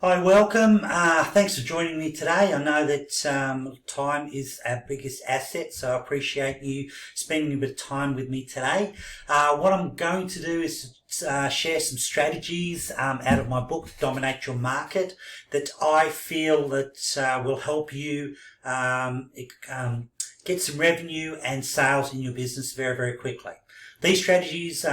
Hi, welcome. Thanks for joining me today. I know that time is our biggest asset, so I appreciate you spending a bit of time with me today. What I'm going to do is share some strategies out of my book, Dominate Your Market, that I feel that will help you get some revenue and sales in your business very, very quickly. These strategies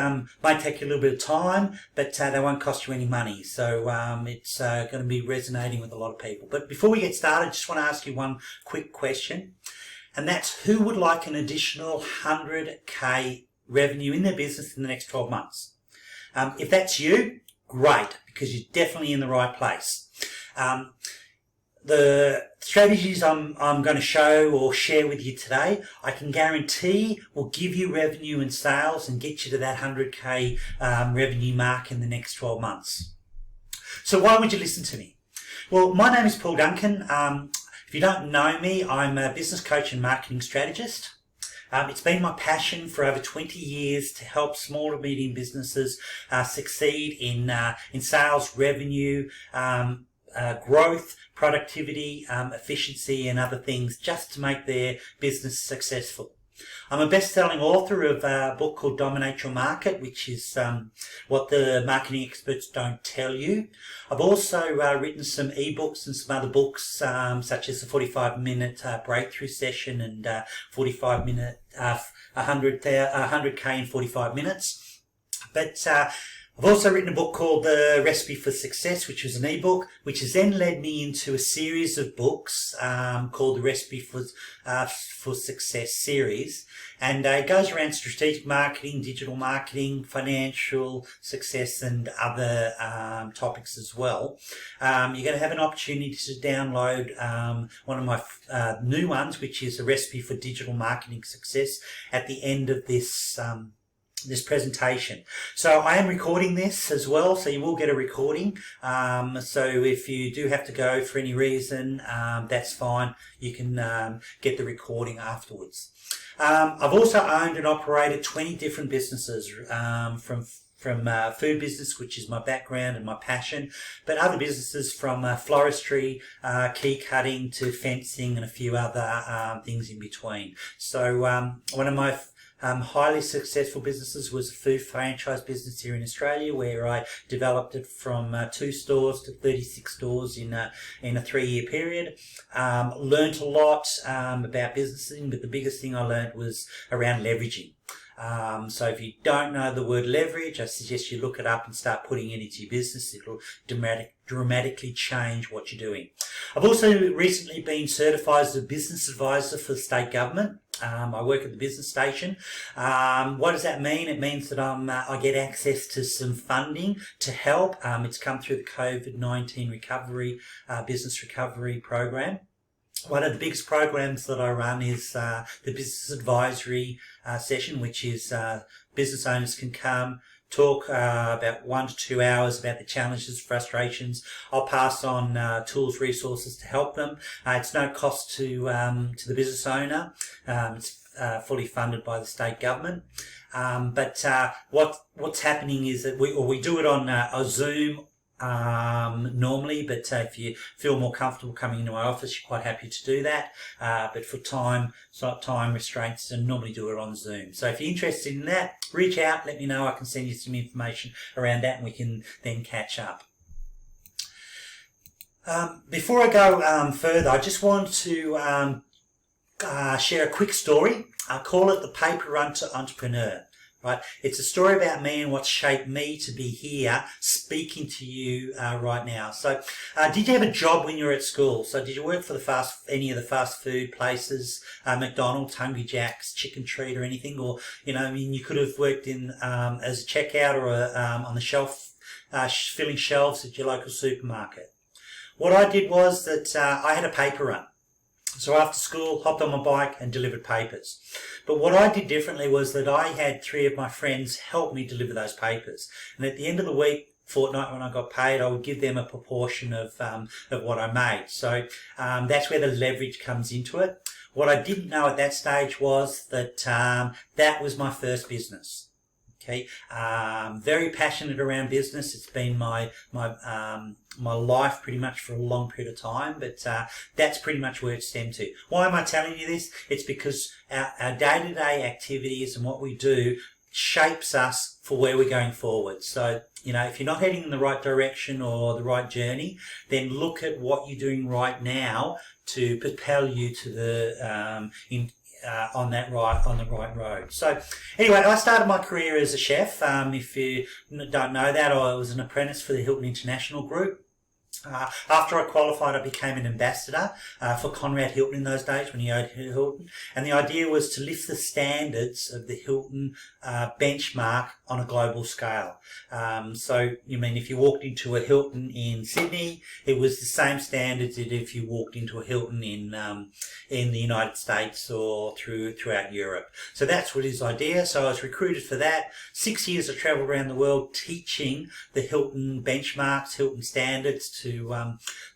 might take you a little bit of time, but they won't cost you any money. So it's going to be resonating with a lot of people. But before we get started, I just want to ask you one quick question. And that's, who would like an additional 100K revenue in their business in the next 12 months? If that's you, great, because you're definitely in the right place. The strategies I'm going to show or share with you today, I can guarantee will give you revenue and sales and get you to that 100K revenue mark in the next 12 months. So why would you listen to me? Well, my name is Paul Duncan. If you don't know me, I'm a business coach and marketing strategist. It's been my passion for over 20 years to help small to medium businesses succeed in sales, revenue, growth, productivity, efficiency and other things, just to make their business successful. I'm a best-selling author of a book called Dominate Your Market, which is what the marketing experts don't tell you. I've also written some ebooks and some other books, such as the 45-minute breakthrough session and 45-minute 100K in 45 minutes. But I've also written a book called The Recipe for Success, which was an ebook, which has then led me into a series of books called The Recipe for Success series. And it goes around strategic marketing, digital marketing, financial success, and other topics as well. You're going to have an opportunity to download one of my new ones, which is A Recipe for Digital Marketing Success, at the end of this presentation. So I am recording this as well, so you will get a recording. So if you do have to go for any reason, that's fine. You can get the recording afterwards. I've also owned and operated 20 different businesses, from food business, which is my background and my passion, but other businesses from floristry, key cutting to fencing and a few other things in between. So one of my highly successful businesses was a food franchise business here in Australia, where I developed it from 2 stores to 36 stores in a 3-year period. Learned a lot about businessing, but the biggest thing I learned was around leveraging. So if you don't know the word leverage, I suggest you look it up and start putting it into your business. It'll dramatically change what you're doing. I've also recently been certified as a business advisor for the state government. I work at the business station. What does that mean? It means that I get access to some funding to help. It's come through the COVID-19 recovery, business recovery program. One of the biggest programs that I run is the business advisory session, which is business owners can come, talk about 1 to 2 hours about the challenges, frustrations. I'll pass on tools, resources to help them. It's no cost to the business owner. It's fully funded by the state government. But what's happening is that we do it on a Zoom normally, but if you feel more comfortable coming into my office, you're quite happy to do that. But for time restraints, and normally do it on Zoom. So if you're interested in that, reach out, let me know. I can send you some information around that and we can then catch up. Before I go further, I just want to share a quick story. I call it the Paper Entrepreneur. Right, it's a story about me and what's shaped me to be here speaking to you right now. So, did you have a job when you were at school? So, did you work for any of the fast food places, McDonald's, Hungry Jack's, Chicken Treat, or anything? Or you could have worked in as a checkout or on the shelf, filling shelves at your local supermarket. What I did was that I had a paper run. So after school, hopped on my bike and delivered papers. But what I did differently was that I had 3 of my friends help me deliver those papers. And at the end of the week, fortnight, when I got paid, I would give them a proportion of what I made. So that's where the leverage comes into it. What I didn't know at that stage was that that was my first business. Okay, very passionate around business. It's been my life pretty much for a long period of time, but that's pretty much where it stemmed to. Why am I telling you this? It's because our day-to-day activities and what we do shapes us for where we're going forward. So, you know, if you're not heading in the right direction or the right journey, then look at what you're doing right now to propel you to the on the right road. So anyway, I started my career as a chef. If you don't know that, I was an apprentice for the Hilton International Group. After I qualified, I became an ambassador for Conrad Hilton in those days when he owned Hilton. And the idea was to lift the standards of the Hilton benchmark on a global scale. So, you mean, if you walked into a Hilton in Sydney, it was the same standards as if you walked into a Hilton in the United States or throughout Europe. So that's what his idea. So I was recruited for that. 6 years I travelled around the world teaching the Hilton benchmarks, Hilton standards to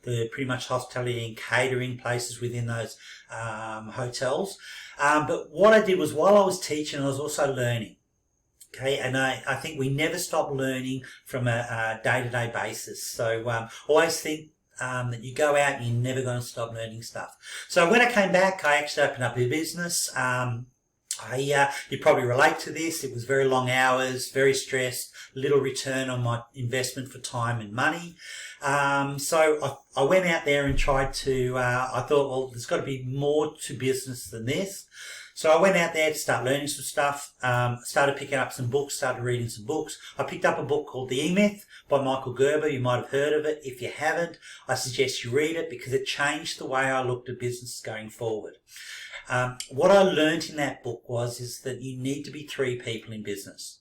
the pretty much hospitality and catering places within those hotels. But what I did was, while I was teaching, I was also learning. Okay, and I think we never stop learning from a day-to-day basis. So always think that you go out and you're never going to stop learning stuff. So when I came back, I actually opened up a business. You probably relate to this. It was very long hours, very stressed, little return on my investment for time and money. So I went out there and tried to, I thought, well, there's got to be more to business than this. So I went out there to start learning some stuff, started picking up some books, started reading some books. I picked up a book called The E-Myth by Michael Gerber. You might have heard of it. If you haven't, I suggest you read it because it changed the way I looked at business going forward. What I learned in that book is that you need to be three people in business.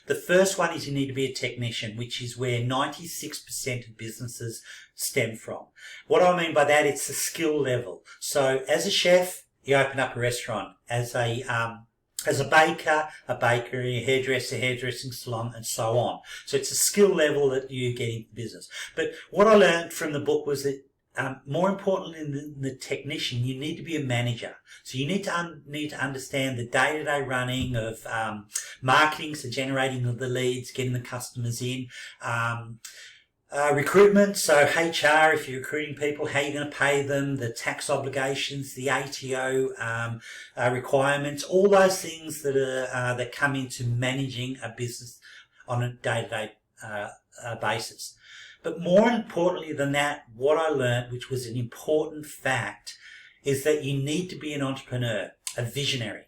The first one is you need to be a technician, which is where 96% of businesses stem from. What I mean by that, it's the skill level. So as a chef, you open up a restaurant. As a baker, a bakery, a hairdresser, hairdressing salon, and so on. So it's a skill level that you get into business. But what I learned from the book was that more importantly than the technician, you need to be a manager. So you need to understand the day-to-day running of marketing, so generating of the leads, getting the customers in. Recruitment, so HR, if you're recruiting people, how you're going to pay them, the tax obligations, the ATO requirements, all those things that come into managing a business on a day-to-day basis. But more importantly than that, what I learned, which was an important fact, is that you need to be an entrepreneur, a visionary,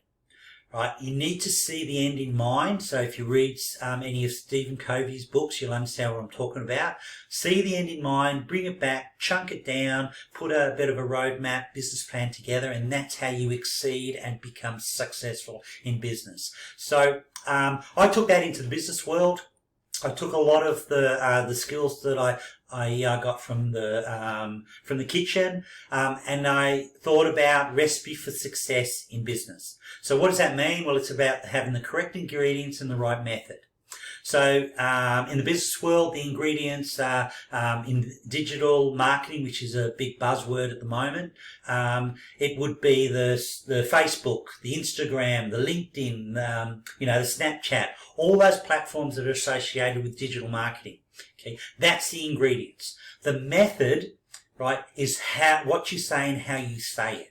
right? You need to see the end in mind. So if you read any of Stephen Covey's books, you'll understand what I'm talking about. See the end in mind, bring it back, chunk it down, put a bit of a roadmap, business plan together, and that's how you exceed and become successful in business. So I took that into the business world. I took a lot of the skills that I got from the kitchen, and I thought about recipe for success in business. So what does that mean? Well, it's about having the correct ingredients and the right method. So in the business world, the ingredients in digital marketing, which is a big buzzword at the moment, it would be the Facebook, the Instagram, the LinkedIn, the Snapchat, all those platforms that are associated with digital marketing. Okay, that's the ingredients. The method, right, is what you say and how you say it.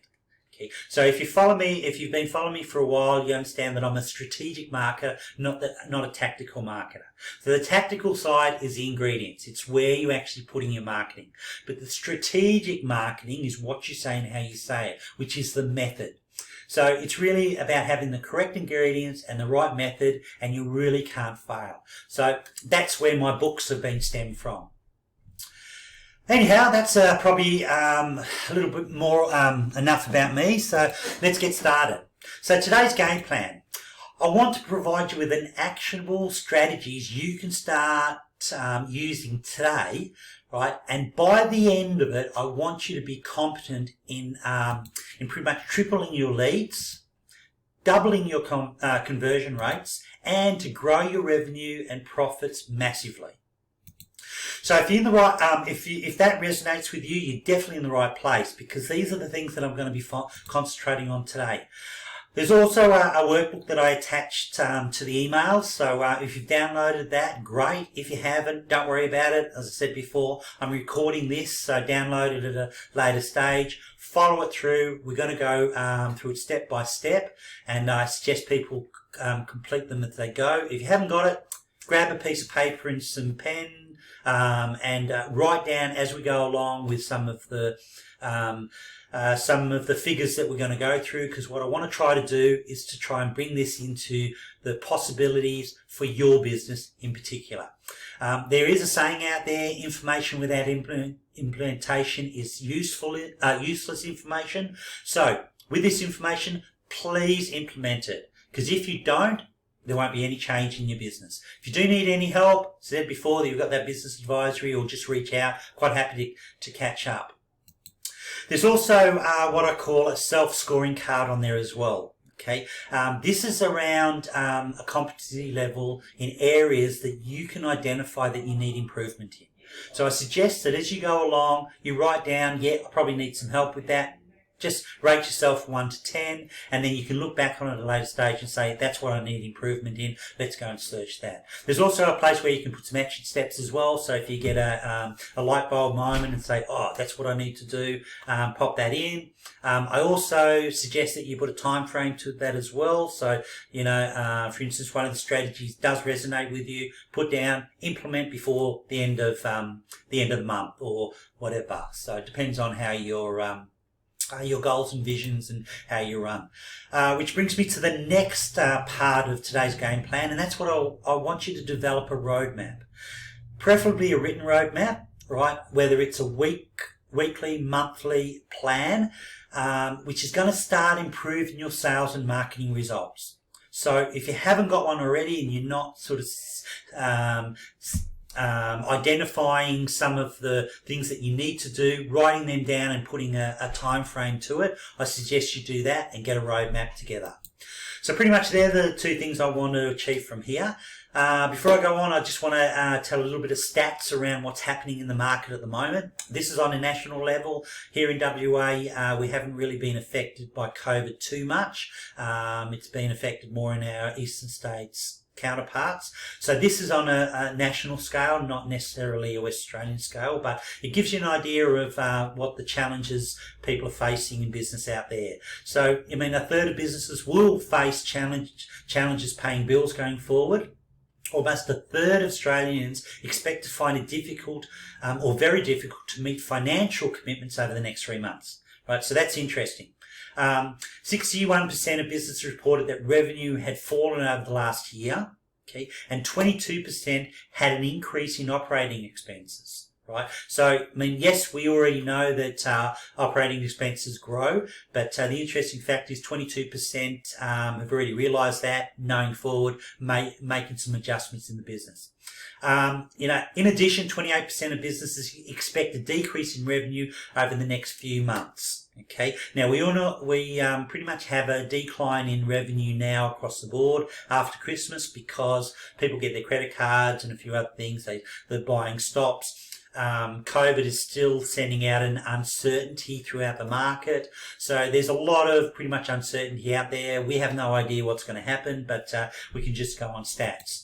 Okay, so if you've been following me for a while, you understand that I'm a strategic marketer, not a tactical marketer. So the tactical side is the ingredients. It's where you actually put in your marketing. But the strategic marketing is what you say and how you say it, which is the method. So it's really about having the correct ingredients and the right method, and you really can't fail. So that's where my books have been stemmed from. Anyhow, that's probably a little bit more enough about me, so let's get started. So today's game plan. I want to provide you with an actionable strategies you can start using today, right? And by the end of it, I want you to be competent in pretty much tripling your leads, doubling your conversion rates, and to grow your revenue and profits massively. So if you're in the right, if that resonates with you, you're definitely in the right place, because these are the things that I'm going to be concentrating on today. There's also a workbook that I attached to the emails, so if you've downloaded that, great. If you haven't, don't worry about it. As I said before, I'm recording this, so download it at a later stage. Follow it through. We're going to go through it step by step, and I suggest people complete them as they go. If you haven't got it, grab a piece of paper and some pen and write down as we go along with some of the figures that we're going to go through, because what I want to try to do is to try and bring this into the possibilities for your business in particular. There is a saying out there, information without implementation is useless information. So with this information, please implement it, because if you don't, there won't be any change in your business. If you do need any help, as I said before, that you've got that business advisory, or just reach out. Quite happy to catch up. There's also what I call a self-scoring card on there as well. Okay, this is around a competency level in areas that you can identify that you need improvement in. So I suggest that as you go along, you write down, yeah, I probably need some help with that. Just rate yourself 1 to 10, and then you can look back on it at a later stage and say, that's what I need improvement in. Let's go and search that. There's also a place where you can put some action steps as well. So if you get a light bulb moment and say, oh, that's what I need to do, pop that in. I also suggest that you put a time frame to that as well. So, you know, for instance, one of the strategies does resonate with you, put down, implement before the end of the month or whatever. So it depends on how your goals and visions and how you run. Which brings me to the next part of today's game plan, and that's what I want you to develop a roadmap. Preferably a written roadmap, right? Whether it's a weekly, monthly plan, which is going to start improving your sales and marketing results. So if you haven't got one already and you're not sort of identifying some of the things that you need to do, writing them down and putting a time frame to it, I suggest you do that and get a roadmap together. So pretty much they're the two things I want to achieve from here. Before I go on, I just want to tell a little bit of stats around what's happening in the market at the moment. This is on a national level. Here in WA, we haven't really been affected by COVID too much. It's been affected more in our eastern states counterparts. So this is on a national scale, not necessarily a West Australian scale, but it gives you an idea of what the challenges people are facing in business out there. So, I mean, a third of businesses will face challenges paying bills going forward. Almost a third of Australians expect to find it difficult or very difficult to meet financial commitments over the next 3 months. Right, so that's interesting. 61% of businesses reported that revenue had fallen over the last year, okay, and 22% had an increase in operating expenses, right? So, I mean, yes, we already know that operating expenses grow, but the interesting fact is 22% have already realised that, knowing forward, making some adjustments in the business. You know, in addition, 28% of businesses expect a decrease in revenue over the next few months. Okay. Now we all know we pretty much have a decline in revenue now across the board after Christmas because people get their credit cards and a few other things. The buying stops. COVID is still sending out an uncertainty throughout the market. So there's a lot of pretty much uncertainty out there. We have no idea what's going to happen, but we can just go on stats.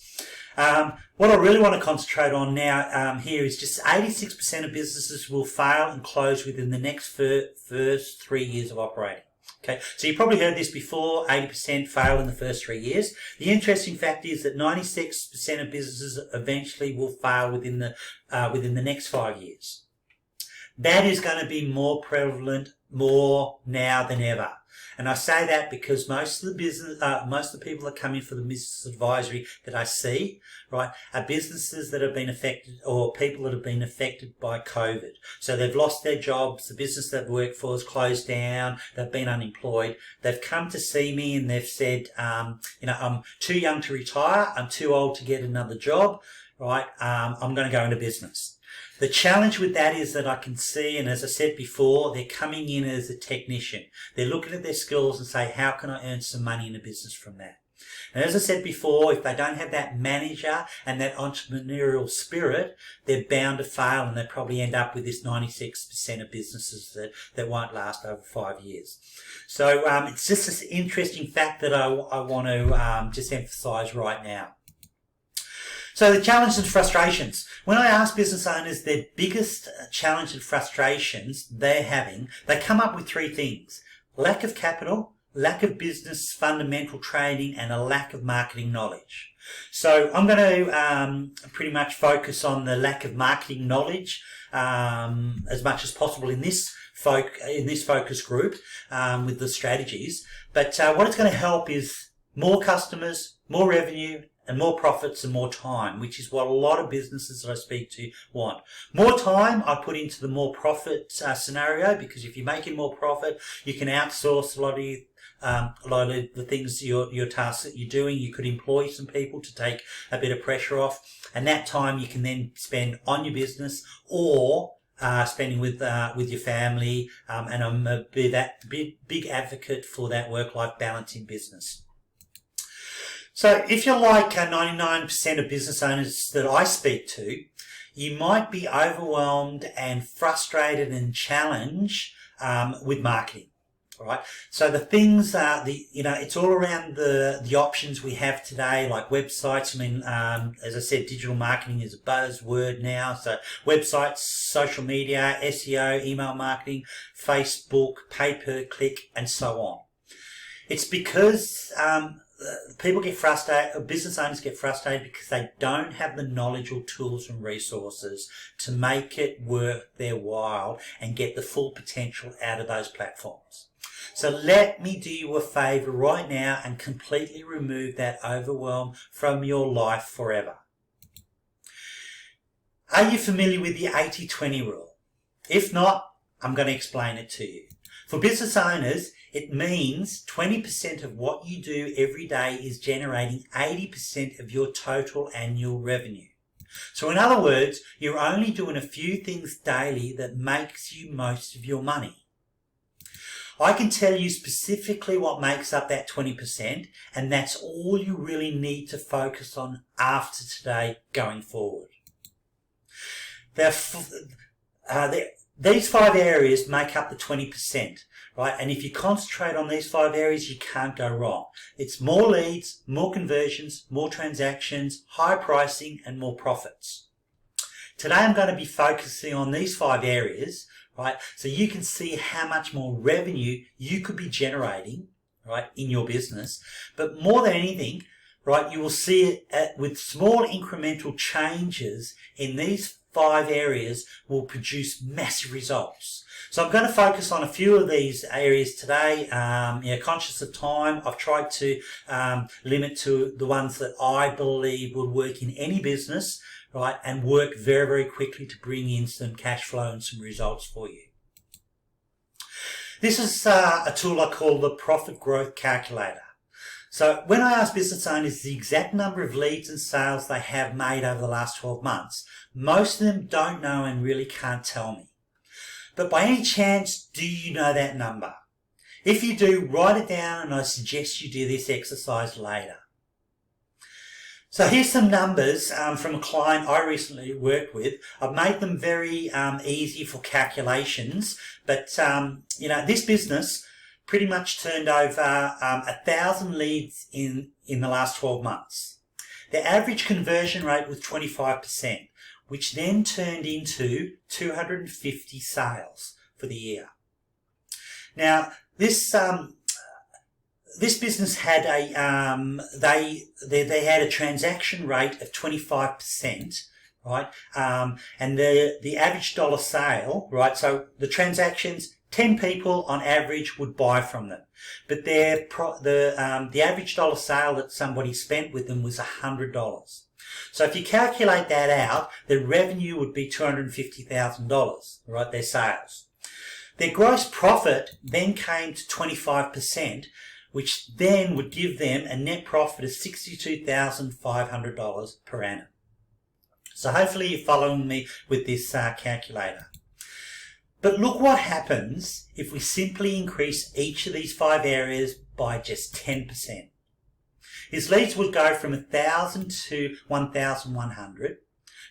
What I really want to concentrate on now here is just 86% of businesses will fail and close within the next first 3 years of operating. Okay, so you probably heard this before, 80% fail in the first 3 years. The interesting fact is that 96% of businesses eventually will fail within the next 5 years. That is going to be more prevalent more now than ever. And I say that because most of the people that come in for the business advisory that I see, right, are businesses that have been affected or people that have been affected by COVID. So they've lost their jobs, the business they've worked for has closed down, they've been unemployed. They've come to see me and they've said, you know, I'm too young to retire, I'm too old to get another job, right, I'm going to go into business. The challenge with that is that I can see, and as I said before, they're coming in as a technician. They're looking at their skills and say, how can I earn some money in a business from that? And as I said before, if they don't have that manager and that entrepreneurial spirit, they're bound to fail, and they probably end up with this 96% of businesses that won't last over 5 years. So it's just this interesting fact that I want to just emphasize right now. So the challenges and frustrations. When I ask business owners their biggest challenge and frustrations they're having, they come up with 3 things: lack of capital, lack of business fundamental training, and a lack of marketing knowledge. So I'm going to pretty much focus on the lack of marketing knowledge as much as possible in this focus group with the strategies. But what it's going to help is more customers, more revenue, and more profits and more time, which is what a lot of businesses that I speak to want. More time I put into the more profit scenario, because if you're making more profit, you can outsource a lot of the things, your tasks that you're doing. You could employ some people to take a bit of pressure off, and that time you can then spend on your business or spending with your family. And I'm a big advocate for that work-life balance in business. So if you're like 99% of business owners that I speak to, you might be overwhelmed and frustrated and challenged with marketing. All right. So the things it's all around the options we have today, like websites. I mean, as I said, digital marketing is a buzzword now. So websites, social media, SEO, email marketing, Facebook, pay-per-click, and so on. It's because people get frustrated, business owners get frustrated because they don't have the knowledge or tools and resources to make it worth their while and get the full potential out of those platforms. So let me do you a favor right now and completely remove that overwhelm from your life forever. Are you familiar with the 80-20 rule? If not, I'm going to explain it to you. For business owners, it means 20% of what you do every day is generating 80% of your total annual revenue. So in other words, you're only doing a few things daily that makes you most of your money. I can tell you specifically what makes up that 20%, and that's all you really need to focus on after today going forward. These 5 areas make up the 20%, right? And if you concentrate on these 5 areas, you can't go wrong. It's more leads, more conversions, more transactions, higher pricing, and more profits. Today I'm going to be focusing on these 5 areas, right? So you can see how much more revenue you could be generating, right, in your business. But more than anything, right, you will see it with small incremental changes in these 5 areas will produce massive results. So I'm going to focus on a few of these areas today. Conscious of time, I've tried to limit to the ones that I believe would work in any business, right, and work very, very quickly to bring in some cash flow and some results for you. This is a tool I call the Profit Growth Calculator. So when I ask business owners the exact number of leads and sales they have made over the last 12 months, most of them don't know and really can't tell me. But by any chance, do you know that number? If you do, write it down, and I suggest you do this exercise later. So here's some numbers from a client I recently worked with. I've made them very easy for calculations, but this business pretty much turned over 1,000 leads in the last 12 months. The average conversion rate was 25%, which then turned into 250 sales for the year. Now, this business had they had a transaction rate of 25%, right? And the average dollar sale, right? So the transactions, 10 people on average would buy from them, but the average dollar sale that somebody spent with them was $100. So if you calculate that out, the revenue would be $250,000, right? Their sales. Their gross profit then came to 25%, which then would give them a net profit of $62,500 per annum. So hopefully you're following me with this calculator. But look what happens if we simply increase each of these 5 areas by just 10%. His leads would go from 1,000 to 1,100.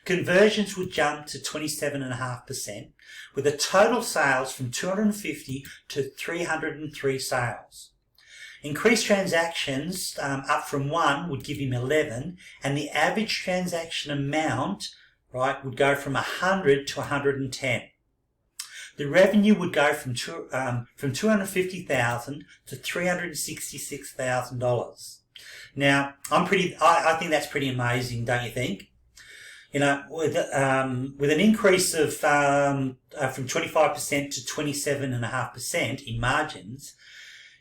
Conversions would jump to 27.5%, with a total sales from 250 to 303 sales. Increased transactions up from 1 would give him 11, and the average transaction amount, right, would go from 100 to 110. The revenue would go from $250,000 to $366,000. Now, I think that's pretty amazing, don't you think? You know, with an increase of from 25% to 27.5% in margins,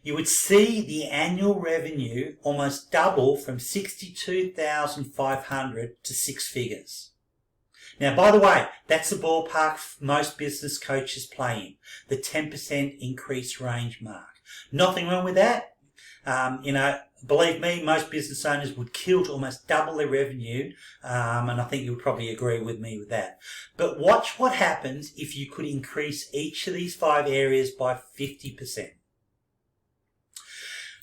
you would see the annual revenue almost double from $62,500 to six figures. Now, by the way, that's the ballpark most business coaches play in, the 10% increase range mark. Nothing wrong with that. You know, believe me, most business owners would kill to almost double their revenue, and I think you would probably agree with me with that. But watch what happens if you could increase each of these 5 areas by 50%.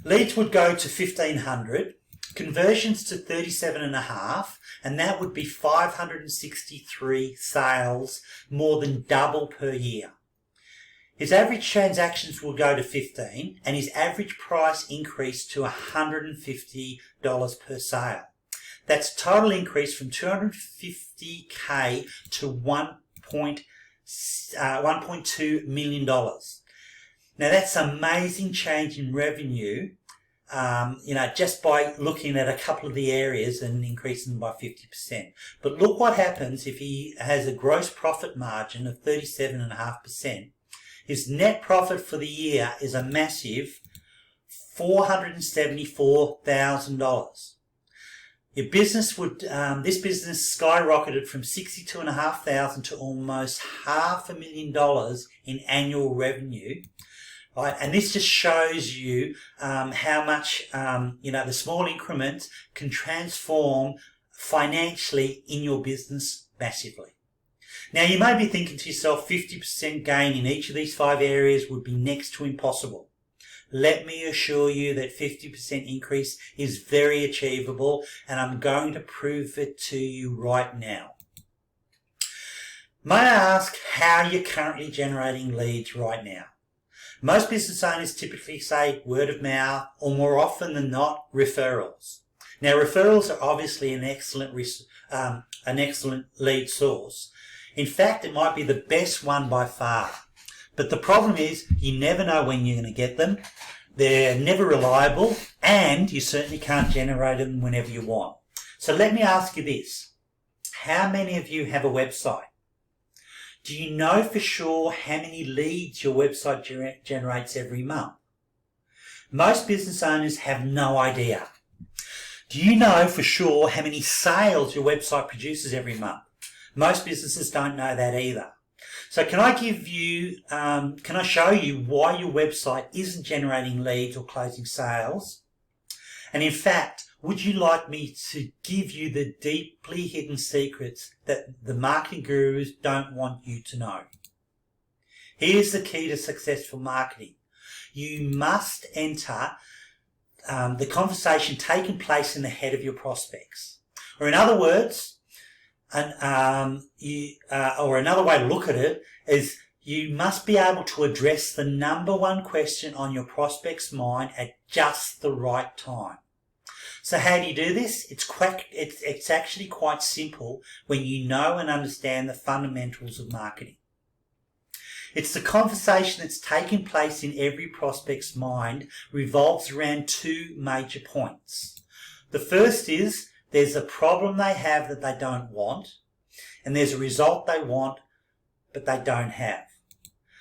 Leads would go to 1,500, conversions to 37.5, and that would be 563 sales, more than double per year. His average transactions will go to 15, and his average price increased to $150 per sale. That's total increase from $250K to $1.2 million. Now that's an amazing change in revenue, you know, just by looking at a couple of the areas and increasing them by 50%. But look what happens if he has a gross profit margin of 37.5%. His net profit for the year is a massive $474,000. Your business would, this business skyrocketed from $62,500 to almost $500,000 in annual revenue. Right, and this just shows you how much you know, the small increments can transform financially in your business massively. Now, you may be thinking to yourself, 50% gain in each of these 5 areas would be next to impossible. Let me assure you that 50% increase is very achievable, and I'm going to prove it to you right now. May I ask how you're currently generating leads right now? Most business owners typically say word of mouth, or more often than not, referrals. Now, referrals are obviously an excellent lead source. In fact, it might be the best one by far. But the problem is you never know when you're going to get them. They're never reliable, and you certainly can't generate them whenever you want. So let me ask you this. How many of you have a website? Do you know for sure how many leads your website generates every month? Most business owners have no idea. Do you know for sure how many sales your website produces every month? Most businesses don't know that either. So can I show you why your website isn't generating leads or closing sales? And in fact, would you like me to give you the deeply hidden secrets that the marketing gurus don't want you to know? Here's the key to successful marketing. You must enter the conversation taking place in the head of your prospects. Or in other words, or another way to look at it is you must be able to address the number one question on your prospect's mind at just the right time. So how do you do this? It's actually quite simple when you know and understand the fundamentals of marketing. It's the conversation that's taking place in every prospect's mind revolves around 2 major points. The first is there's a problem they have that they don't want, and there's a result they want but they don't have.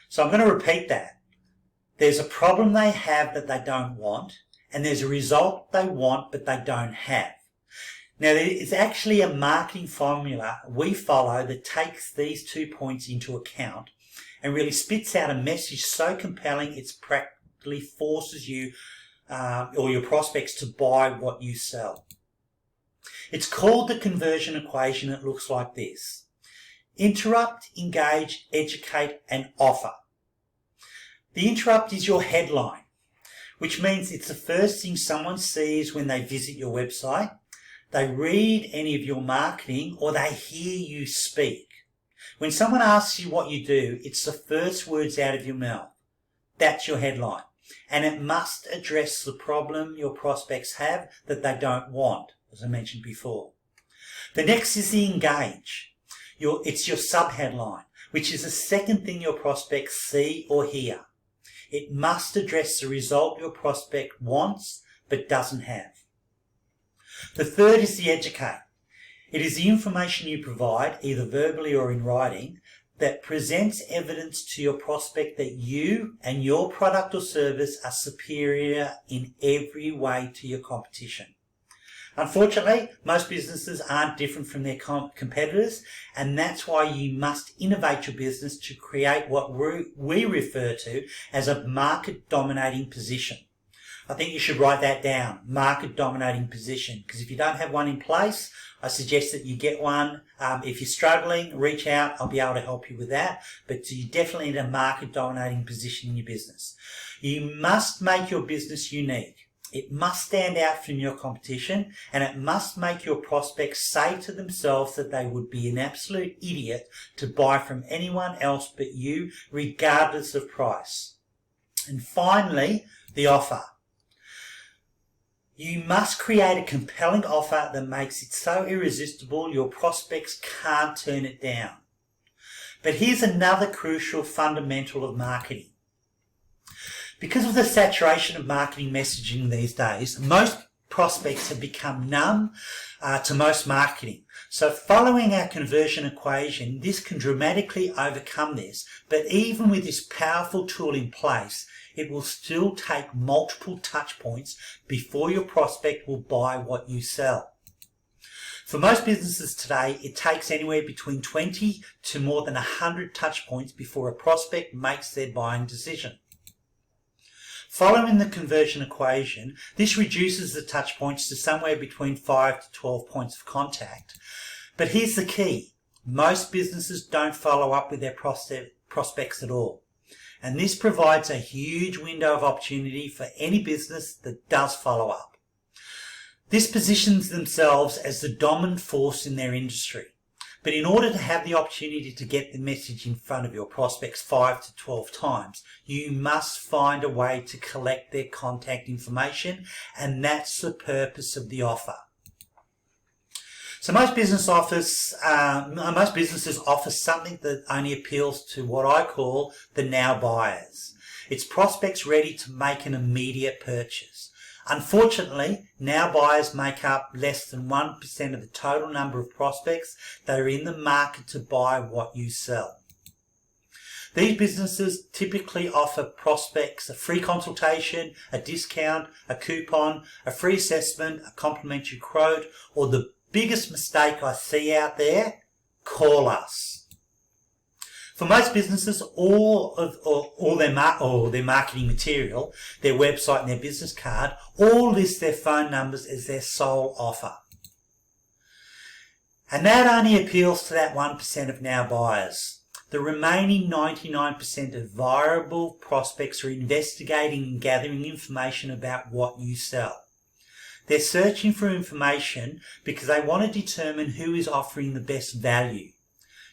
So I'm going to repeat that. There's a problem they have that they don't want, and there's a result they want but they don't have. Now, there is actually a marketing formula we follow that takes these 2 points into account and really spits out a message so compelling it practically forces you or your prospects to buy what you sell. It's called the conversion equation. It looks like this. Interrupt, engage, educate, and offer. The interrupt is your headline, which means it's the first thing someone sees when they visit your website, they read any of your marketing, or they hear you speak. When someone asks you what you do, it's the first words out of your mouth. That's your headline. And it must address the problem your prospects have that they don't want, as I mentioned before. The next is the engage. It's your subheadline, which is the second thing your prospects see or hear. It must address the result your prospect wants but doesn't have. The third is the educate. It is the information you provide, either verbally or in writing, that presents evidence to your prospect that you and your product or service are superior in every way to your competition. Unfortunately, most businesses aren't different from their competitors, and that's why you must innovate your business to create what we refer to as a market-dominating position. I think you should write that down, market-dominating position, because if you don't have one in place, I suggest that you get one. If you're struggling, reach out. I'll be able to help you with that. But you definitely need a market-dominating position in your business. You must make your business unique. It must stand out from your competition, and it must make your prospects say to themselves that they would be an absolute idiot to buy from anyone else but you, regardless of price. And finally, the offer. You must create a compelling offer that makes it so irresistible your prospects can't turn it down. But here's another crucial fundamental of marketing. Because of the saturation of marketing messaging these days, most prospects have become numb to most marketing. So following our conversion equation, this can dramatically overcome this. But even with this powerful tool in place, it will still take multiple touch points before your prospect will buy what you sell. For most businesses today, it takes anywhere between 20 to more than 100 touch points before a prospect makes their buying decision. Following the conversion equation, this reduces the touch points to somewhere between 5 to 12 points of contact. But here's the key. Most businesses don't follow up with their prospects at all. And this provides a huge window of opportunity for any business that does follow up. This positions themselves as the dominant force in their industry. But in order to have the opportunity to get the message in front of your prospects 5 to 12 times, you must find a way to collect their contact information, and that's the purpose of the offer. So most businesses offer something that only appeals to what I call the now buyers. It's prospects ready to make an immediate purchase. Unfortunately, now buyers make up less than 1% of the total number of prospects that are in the market to buy what you sell. These businesses typically offer prospects a free consultation, a discount, a coupon, a free assessment, a complimentary quote, or the biggest mistake I see out there, call us. For most businesses, all their marketing material, their website and their business card, all list their phone numbers as their sole offer. And that only appeals to that 1% of now buyers. The remaining 99% of viable prospects are investigating and gathering information about what you sell. They're searching for information because they want to determine who is offering the best value.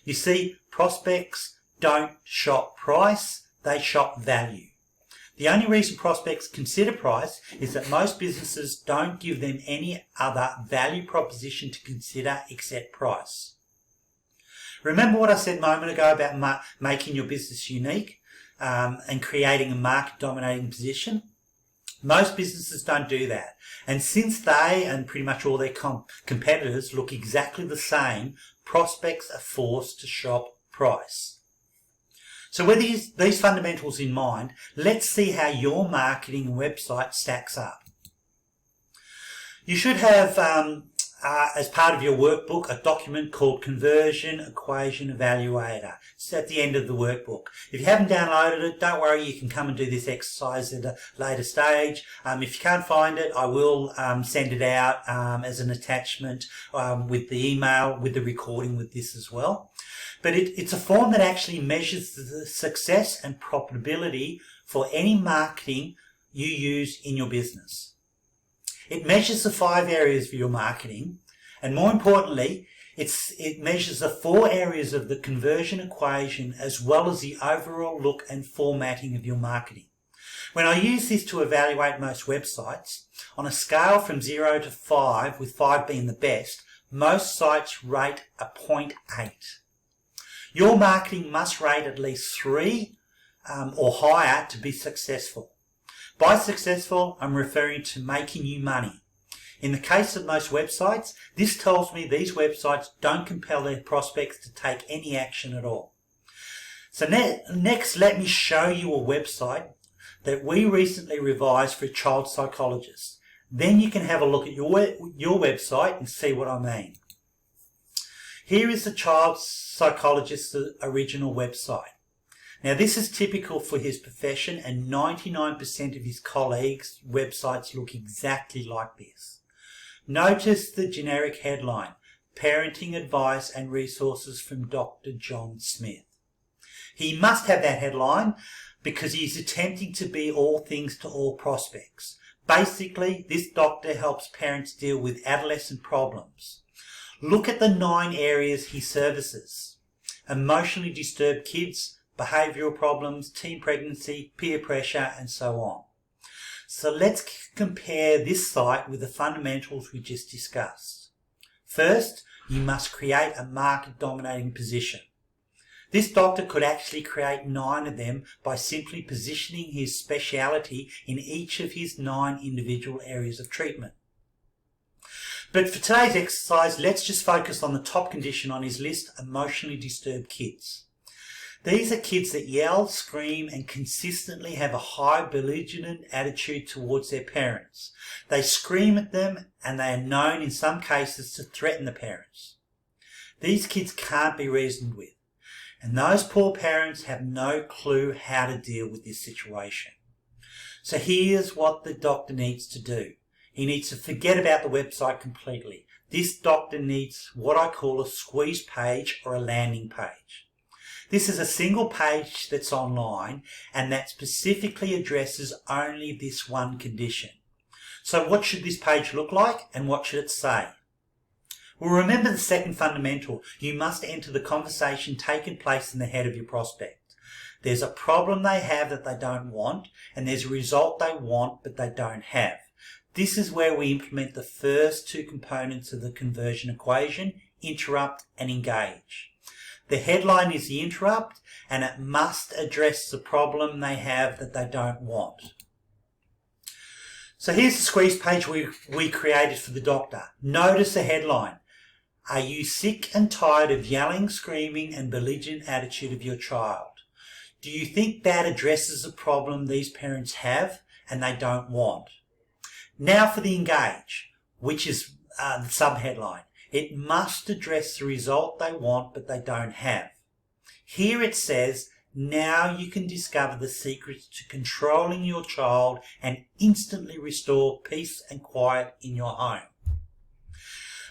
You see, prospects don't shop price, they shop value. The only reason prospects consider price is that most businesses don't give them any other value proposition to consider except price. Remember what I said a moment ago about making your business unique and creating a market-dominating position? Most businesses don't do that. And since they and pretty much all their competitors look exactly the same, prospects are forced to shop price. So with these fundamentals in mind, let's see how your marketing and website stacks up. You should have, as part of your workbook, a document called Conversion Equation Evaluator. It's at the end of the workbook. If you haven't downloaded it, don't worry, you can come and do this exercise at a later stage. If you can't find it, I will send it out as an attachment with the email, with the recording with this as well. But it's a form that actually measures the success and profitability for any marketing you use in your business. It measures the 5 areas of your marketing, and more importantly, it measures the 4 areas of the conversion equation as well as the overall look and formatting of your marketing. When I use this to evaluate most websites, on a scale from 0 to 5, with 5 being the best, most sites rate a 0.8. Your marketing must rate at least 3 or higher to be successful. By successful, I'm referring to making you money. In the case of most websites, this tells me these websites don't compel their prospects to take any action at all. So next, let me show you a website that we recently revised for a child psychologist. Then you can have a look at your website and see what I mean. Here is the child psychologist's original website. Now this is typical for his profession, and 99% of his colleagues' websites look exactly like this. Notice the generic headline, Parenting Advice and Resources from Dr. John Smith. He must have that headline because he's attempting to be all things to all prospects. Basically, this doctor helps parents deal with adolescent problems. Look at the 9 areas he services: emotionally disturbed kids, behavioural problems, teen pregnancy, peer pressure, and so on. So let's compare this site with the fundamentals we just discussed. First, you must create a market dominating position. This doctor could actually create 9 of them by simply positioning his speciality in each of his 9 individual areas of treatment. But for today's exercise, let's just focus on the top condition on his list, emotionally disturbed kids. These are kids that yell, scream, and consistently have a high belligerent attitude towards their parents. They scream at them, and they are known in some cases to threaten the parents. These kids can't be reasoned with, and those poor parents have no clue how to deal with this situation. So here's what the doctor needs to do. He needs to forget about the website completely. This doctor needs what I call a squeeze page or a landing page. This is a single page that's online and that specifically addresses only this one condition. So what should this page look like, and what should it say? Well, remember the second fundamental. You must enter the conversation taking place in the head of your prospect. There's a problem they have that they don't want, and there's a result they want but they don't have. This is where we implement the first 2 components of the conversion equation, interrupt and engage. The headline is the interrupt, and it must address the problem they have that they don't want. So here's the squeeze page we created for the doctor. Notice the headline. Are you sick and tired of yelling, screaming, and belligerent attitude of your child? Do you think that addresses the problem these parents have and they don't want? Now for the engage, which is the subheadline. It must address the result they want but they don't have. Here it says, now you can discover the secrets to controlling your child and instantly restore peace and quiet in your home.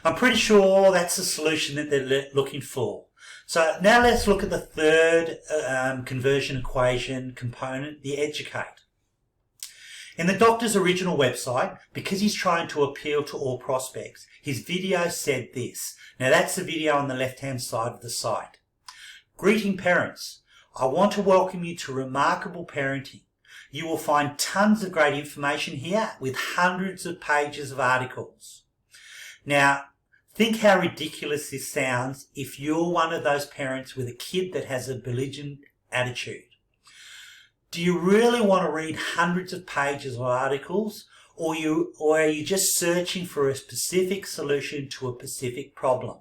I'm pretty sure that's the solution that they're looking for. So now let's look at the third conversion equation component, the educate. In the doctor's original website, because he's trying to appeal to all prospects, his video said this. Now that's the video on the left-hand side of the site. Greeting parents. I want to welcome you to Remarkable Parenting. You will find tons of great information here with hundreds of pages of articles. Now, think how ridiculous this sounds if you're one of those parents with a kid that has a belligerent attitude. Do you really want to read hundreds of pages of articles, or are you just searching for a specific solution to a specific problem?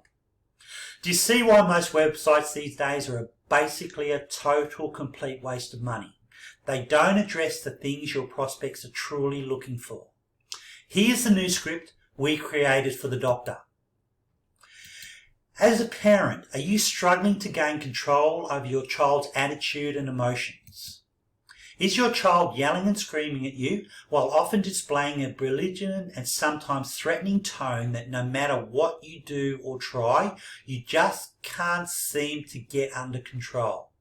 Do you see why most websites these days are basically a total, complete waste of money? They don't address the things your prospects are truly looking for. Here's the new script we created for the doctor. As a parent, are you struggling to gain control over your child's attitude and emotions? Is your child yelling and screaming at you while often displaying a belligerent and sometimes threatening tone that no matter what you do or try, you just can't seem to get under control?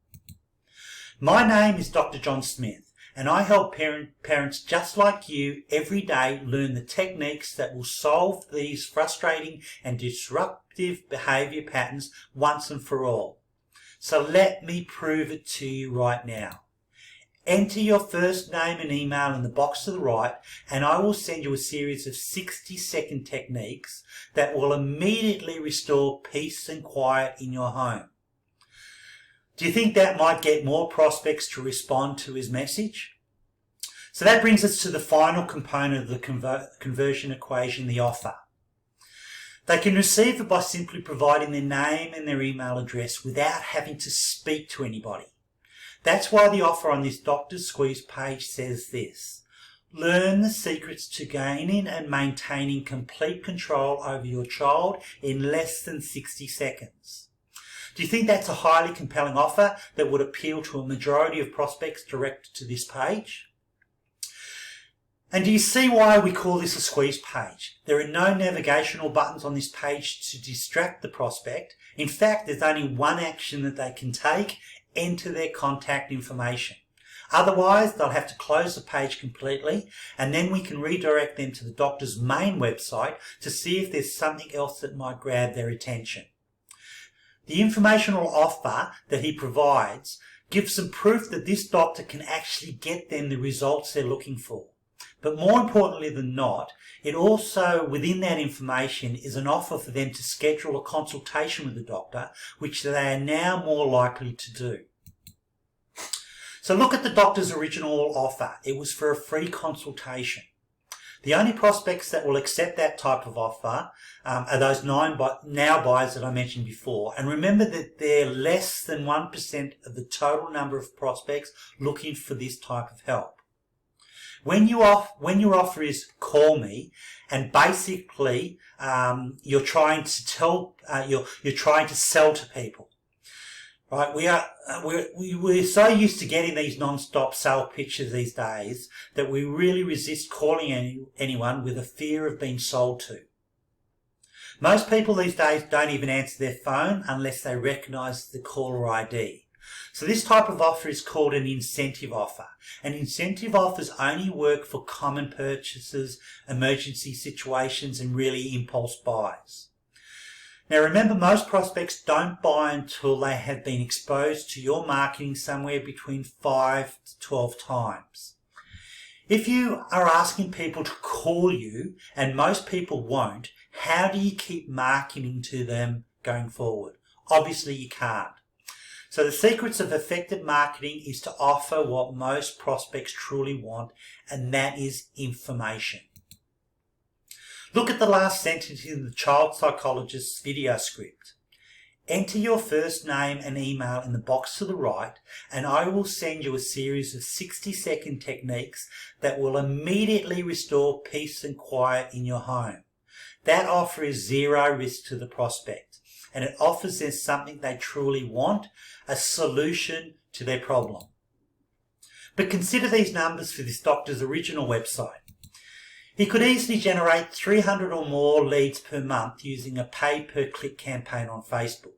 My name is Dr. John Smith, and I help parents just like you every day learn the techniques that will solve these frustrating and disruptive behaviour patterns once and for all. So let me prove it to you right now. Enter your first name and email in the box to the right, and I will send you a series of 60-second techniques that will immediately restore peace and quiet in your home. Do you think that might get more prospects to respond to his message? So that brings us to the final component of the conversion equation, the offer. They can receive it by simply providing their name and their email address without having to speak to anybody. That's why the offer on this Dr. Squeeze page says this: learn the secrets to gaining and maintaining complete control over your child in less than 60 seconds. Do you think that's a highly compelling offer that would appeal to a majority of prospects directed to this page? And do you see why we call this a squeeze page? There are no navigational buttons on this page to distract the prospect. In fact, there's only one action that they can take: enter their contact information. Otherwise, they'll have to close the page completely, and then we can redirect them to the doctor's main website to see if there's something else that might grab their attention. The informational offer that he provides gives them proof that this doctor can actually get them the results they're looking for. But more importantly than not, it also, within that information, is an offer for them to schedule a consultation with the doctor, which they are now more likely to do. So look at the doctor's original offer. It was for a free consultation. The only prospects that will accept that type of offer are those now buyers that I mentioned before. And remember that they're less than 1% of the total number of prospects looking for this type of help. When your offer is call me, and basically you're trying to sell to people, right? We're so used to getting these non-stop sale pitches these days that we really resist calling anyone with a fear of being sold to. Most people these days don't even answer their phone unless they recognise the caller ID. So this type of offer is called an incentive offer. And incentive offers only work for common purchases, emergency situations, and really impulse buys. Now remember, most prospects don't buy until they have been exposed to your marketing somewhere between 5 to 12 times. If you are asking people to call you, and most people won't, how do you keep marketing to them going forward? Obviously you can't. So the secrets of effective marketing is to offer what most prospects truly want, and that is information. Look at the last sentence in the child psychologist's video script. Enter your first name and email in the box to the right, and I will send you a series of 60-second techniques that will immediately restore peace and quiet in your home. That offer is zero risk to the prospect, and it offers them something they truly want, a solution to their problem. But consider these numbers for this doctor's original website. He could easily generate 300 or more leads per month using a pay-per-click campaign on Facebook.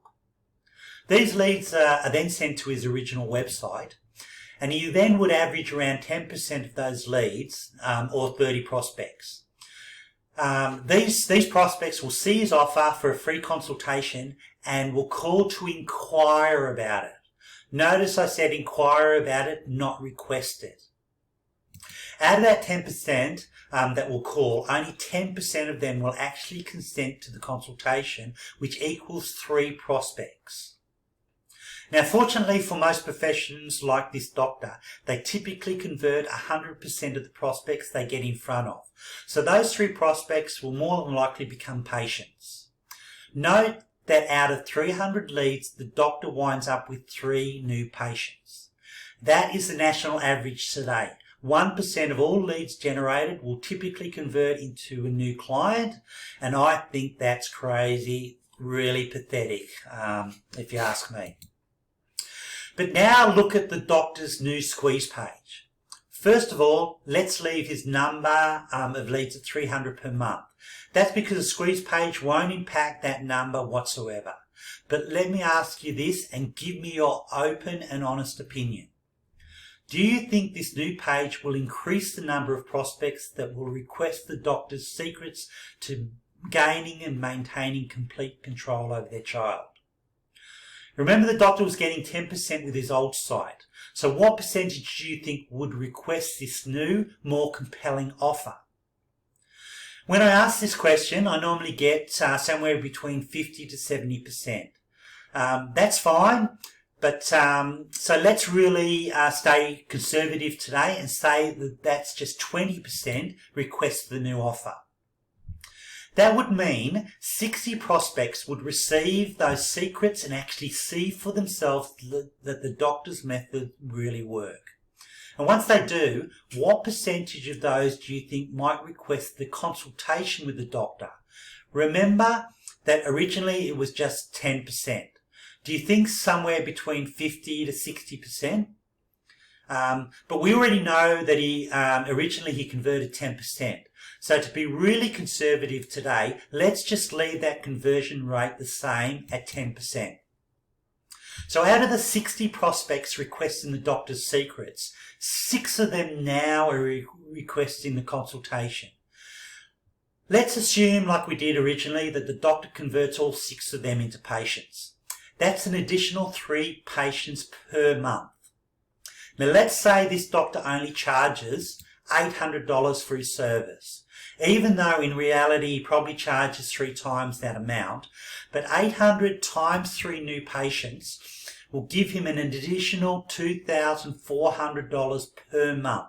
These leads are then sent to his original website, and he then would average around 10% of those leads, or 30 prospects. These prospects will see his offer for a free consultation and will call to inquire about it. Notice I said inquire about it, not request it. Out of that 10% that will call, only 10% of them will actually consent to the consultation, which equals 3 prospects. Now, fortunately for most professions like this doctor, they typically convert 100% of the prospects they get in front of. So those 3 prospects will more than likely become patients. Note that out of 300 leads, the doctor winds up with 3 new patients. That is the national average today. 1% of all leads generated will typically convert into a new client, and I think that's crazy, really pathetic, if you ask me. But now look at the doctor's new squeeze page. First of all, let's leave his number of leads at 300 per month. That's because the squeeze page won't impact that number whatsoever. But let me ask you this and give me your open and honest opinion. Do you think this new page will increase the number of prospects that will request the doctor's secrets to gaining and maintaining complete control over their child? Remember, the doctor was getting 10% with his old site. So what percentage do you think would request this new, more compelling offer? When I ask this question, I normally get somewhere between 50 to 70%. That's fine. But so let's really stay conservative today and say that that's just 20% request the new offer. That would mean 60 prospects would receive those secrets and actually see for themselves that the doctor's method really work. And once they do, what percentage of those do you think might request the consultation with the doctor? Remember that originally it was just 10%. Do you think somewhere between 50 to 60%? But we already know that originally he converted 10%. So to be really conservative today, let's just leave that conversion rate the same at 10%. So out of the 60 prospects requesting the doctor's secrets, 6 of them now are requesting the consultation. Let's assume, like we did originally, that the doctor converts all 6 of them into patients. That's an additional 3 patients per month. Now let's say this doctor only charges $800 for his service, even though in reality he probably charges 3 times that amount. But 800 times 3 new patients will give him an additional $2,400 per month,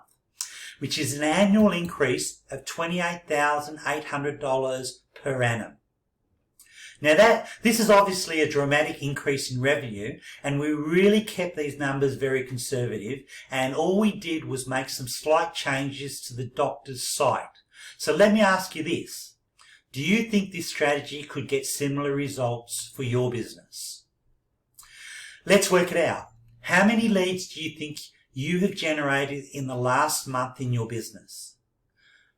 which is an annual increase of $28,800 per annum. Now this is obviously a dramatic increase in revenue, and we really kept these numbers very conservative, and all we did was make some slight changes to the doctor's site. So let me ask you this. Do you think this strategy could get similar results for your business? Let's work it out. How many leads do you think you have generated in the last month in your business?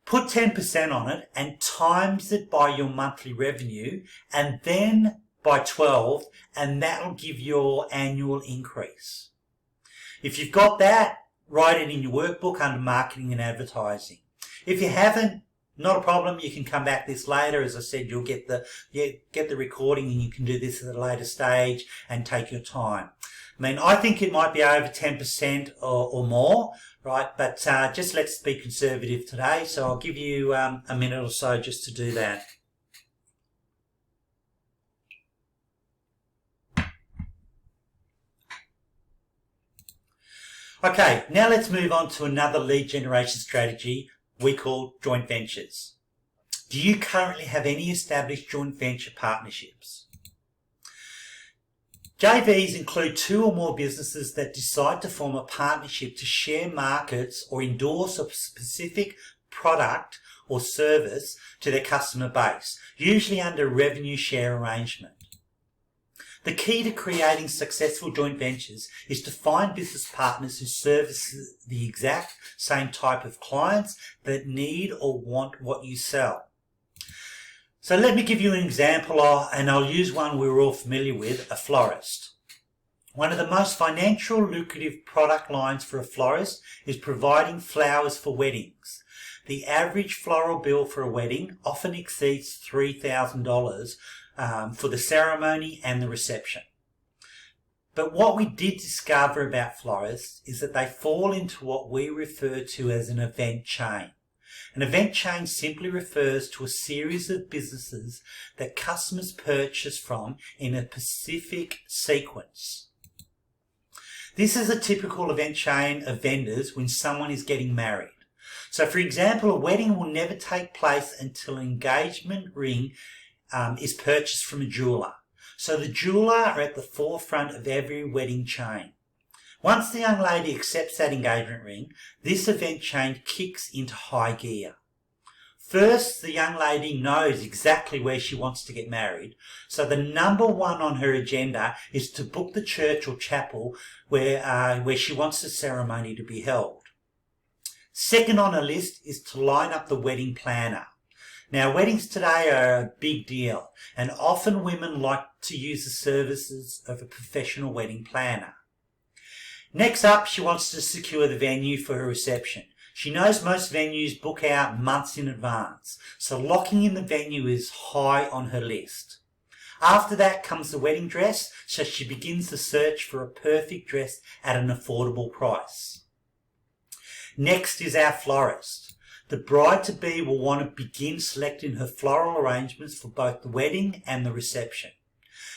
Put 10% on it and times it by your monthly revenue, and then by 12, and that will give your annual increase. If you've got that, write it in your workbook under marketing and advertising. If you haven't, not a problem. You can come back this later. As I said, you'll get the recording, and you can do this at a later stage and take your time. I mean, I think it might be over 10% or more, right? But just let's be conservative today. So I'll give you a minute or so just to do that. Okay, now let's move on to another lead generation strategy we call joint ventures. Do you currently have any established joint venture partnerships? JVs include 2 or more businesses that decide to form a partnership to share markets or endorse a specific product or service to their customer base, usually under a revenue share arrangement. The key to creating successful joint ventures is to find business partners who service the exact same type of clients that need or want what you sell. So let me give you an example, and I'll use one we're all familiar with, a florist. One of the most financial lucrative product lines for a florist is providing flowers for weddings. The average floral bill for a wedding often exceeds $3,000 for the ceremony and the reception. But what we did discover about florists is that they fall into what we refer to as an event chain. An event chain simply refers to a series of businesses that customers purchase from in a specific sequence. This is a typical event chain of vendors when someone is getting married. So for example, a wedding will never take place until an engagement ring is purchased from a jeweler. So the jeweler are at the forefront of every wedding chain. Once the young lady accepts that engagement ring, this event chain kicks into high gear. First, the young lady knows exactly where she wants to get married, so the number 1 on her agenda is to book the church or chapel where she wants the ceremony to be held. Second on her list is to line up the wedding planner. Now, weddings today are a big deal, and often women like to use the services of a professional wedding planner. Next up, she wants to secure the venue for her reception. She knows most venues book out months in advance, so locking in the venue is high on her list. After that comes the wedding dress, so she begins the search for a perfect dress at an affordable price. Next is our florist. The bride-to-be will want to begin selecting her floral arrangements for both the wedding and the reception.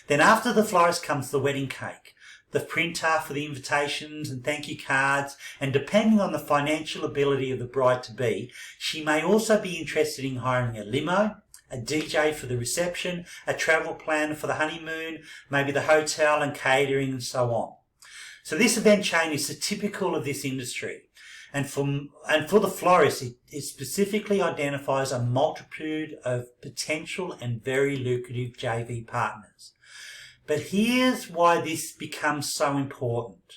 Then after the florist comes the wedding cake, the printer for the invitations and thank you cards, and depending on the financial ability of the bride-to-be, she may also be interested in hiring a limo, a DJ for the reception, a travel planner for the honeymoon, maybe the hotel and catering and so on. So this event chain is typical of this industry. And for the florist, it specifically identifies a multitude of potential and very lucrative JV partners. But here's why this becomes so important.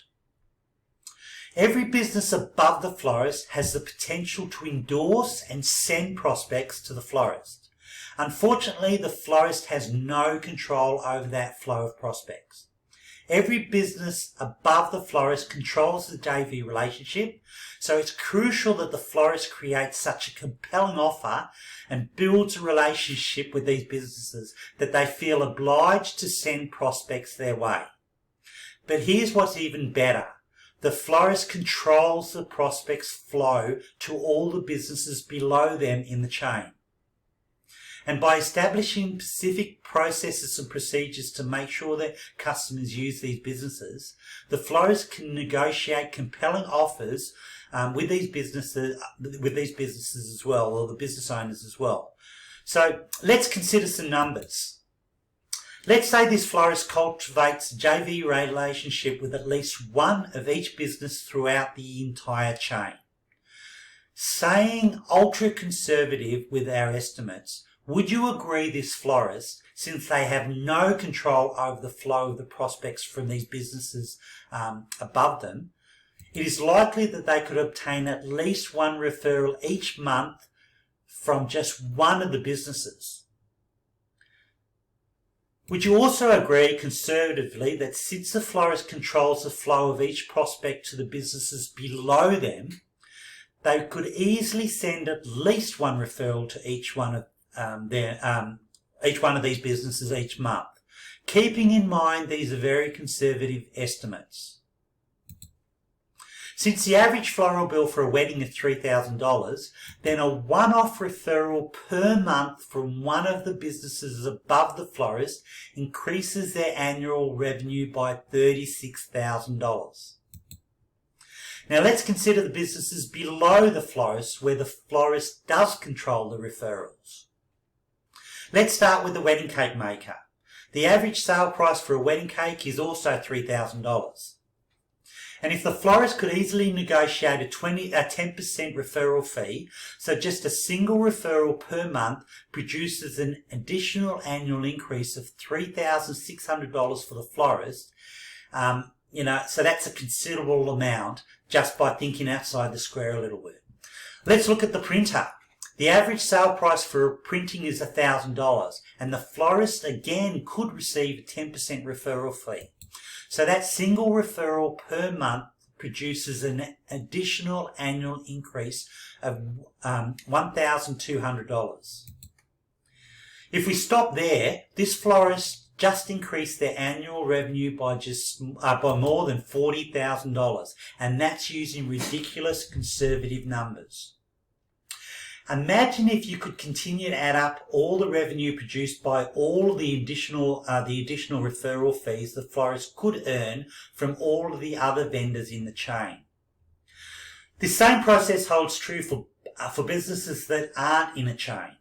Every business above the florist has the potential to endorse and send prospects to the florist. Unfortunately, the florist has no control over that flow of prospects. Every business above the florist controls the JV relationship, so it's crucial that the florist creates such a compelling offer and builds a relationship with these businesses that they feel obliged to send prospects their way. But here's what's even better. The florist controls the prospects' flow to all the businesses below them in the chain. And by establishing specific processes and procedures to make sure that customers use these businesses, the florist can negotiate compelling offers with these businesses as well, or the business owners as well. So let's consider some numbers. Let's say this florist cultivates a JV relationship with at least one of each business throughout the entire chain. Saying ultra conservative with our estimates, would you agree this florist, since they have no control over the flow of the prospects from these businesses above them, it is likely that they could obtain at least one referral each month from just one of the businesses? Would you also agree conservatively that since the florist controls the flow of each prospect to the businesses below them, they could easily send at least one referral to each one of these businesses each month, keeping in mind these are very conservative estimates. Since the average floral bill for a wedding is $3,000, then a one-off referral per month from one of the businesses above the florist increases their annual revenue by $36,000. Now let's consider the businesses below the florist where the florist does control the referrals. Let's start with the wedding cake maker. The average sale price for a wedding cake is also $3,000. And if the florist could easily negotiate a 10% referral fee, so just a single referral per month produces an additional annual increase of $3,600 for the florist, so that's a considerable amount just by thinking outside the square a little bit. Let's look at the printer. The average sale price for printing is $1,000, and the florist again could receive a 10% referral fee. So that single referral per month produces an additional annual increase of $1,200. If we stop there, this florist just increased their annual revenue by more than $40,000, and that's using ridiculous conservative numbers. Imagine if you could continue to add up all the revenue produced by all the additional referral fees the florist could earn from all of the other vendors in the chain. This same process holds true for businesses that aren't in a chain.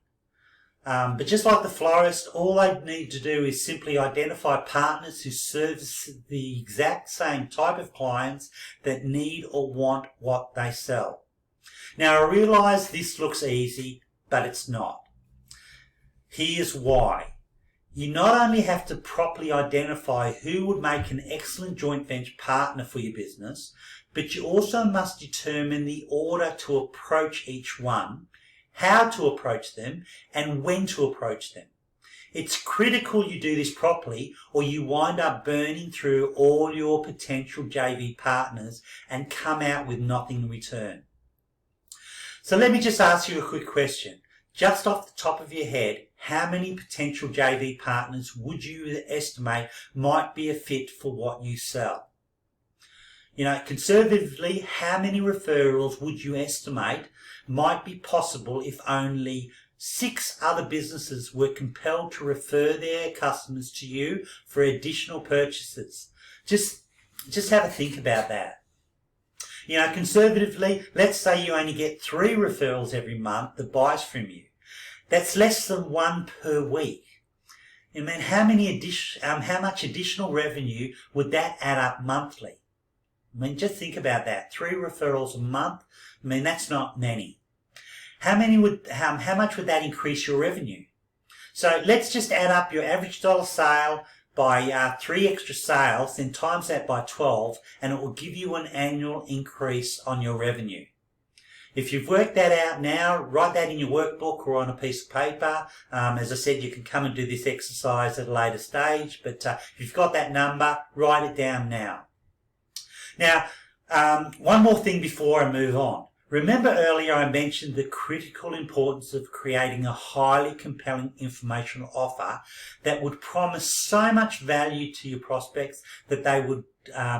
But just like the florist, all they need to do is simply identify partners who service the exact same type of clients that need or want what they sell. Now, I realise this looks easy, but it's not. Here's why. You not only have to properly identify who would make an excellent joint venture partner for your business, but you also must determine the order to approach each one, how to approach them, and when to approach them. It's critical you do this properly or you wind up burning through all your potential JV partners and come out with nothing in return. So let me just ask you a quick question. Just off the top of your head, how many potential JV partners would you estimate might be a fit for what you sell? You know, conservatively, how many referrals would you estimate might be possible if only 6 other businesses were compelled to refer their customers to you for additional purchases? Just have a think about that. You know, conservatively, let's say you only get 3 referrals every month that buys from you. That's less than 1 per week. I mean, how much additional revenue would that add up monthly? I mean, just think about that. 3 referrals a month. I mean, that's not many. How much would that increase your revenue? So let's just add up your average dollar sale by 3 extra sales, then times that by 12, and it will give you an annual increase on your revenue. If you've worked that out now, write that in your workbook or on a piece of paper. As I said, you can come and do this exercise at a later stage, but if you've got that number, write it down now. Now, one more thing before I move on. Remember earlier I mentioned the critical importance of creating a highly compelling informational offer that would promise so much value to your prospects that they would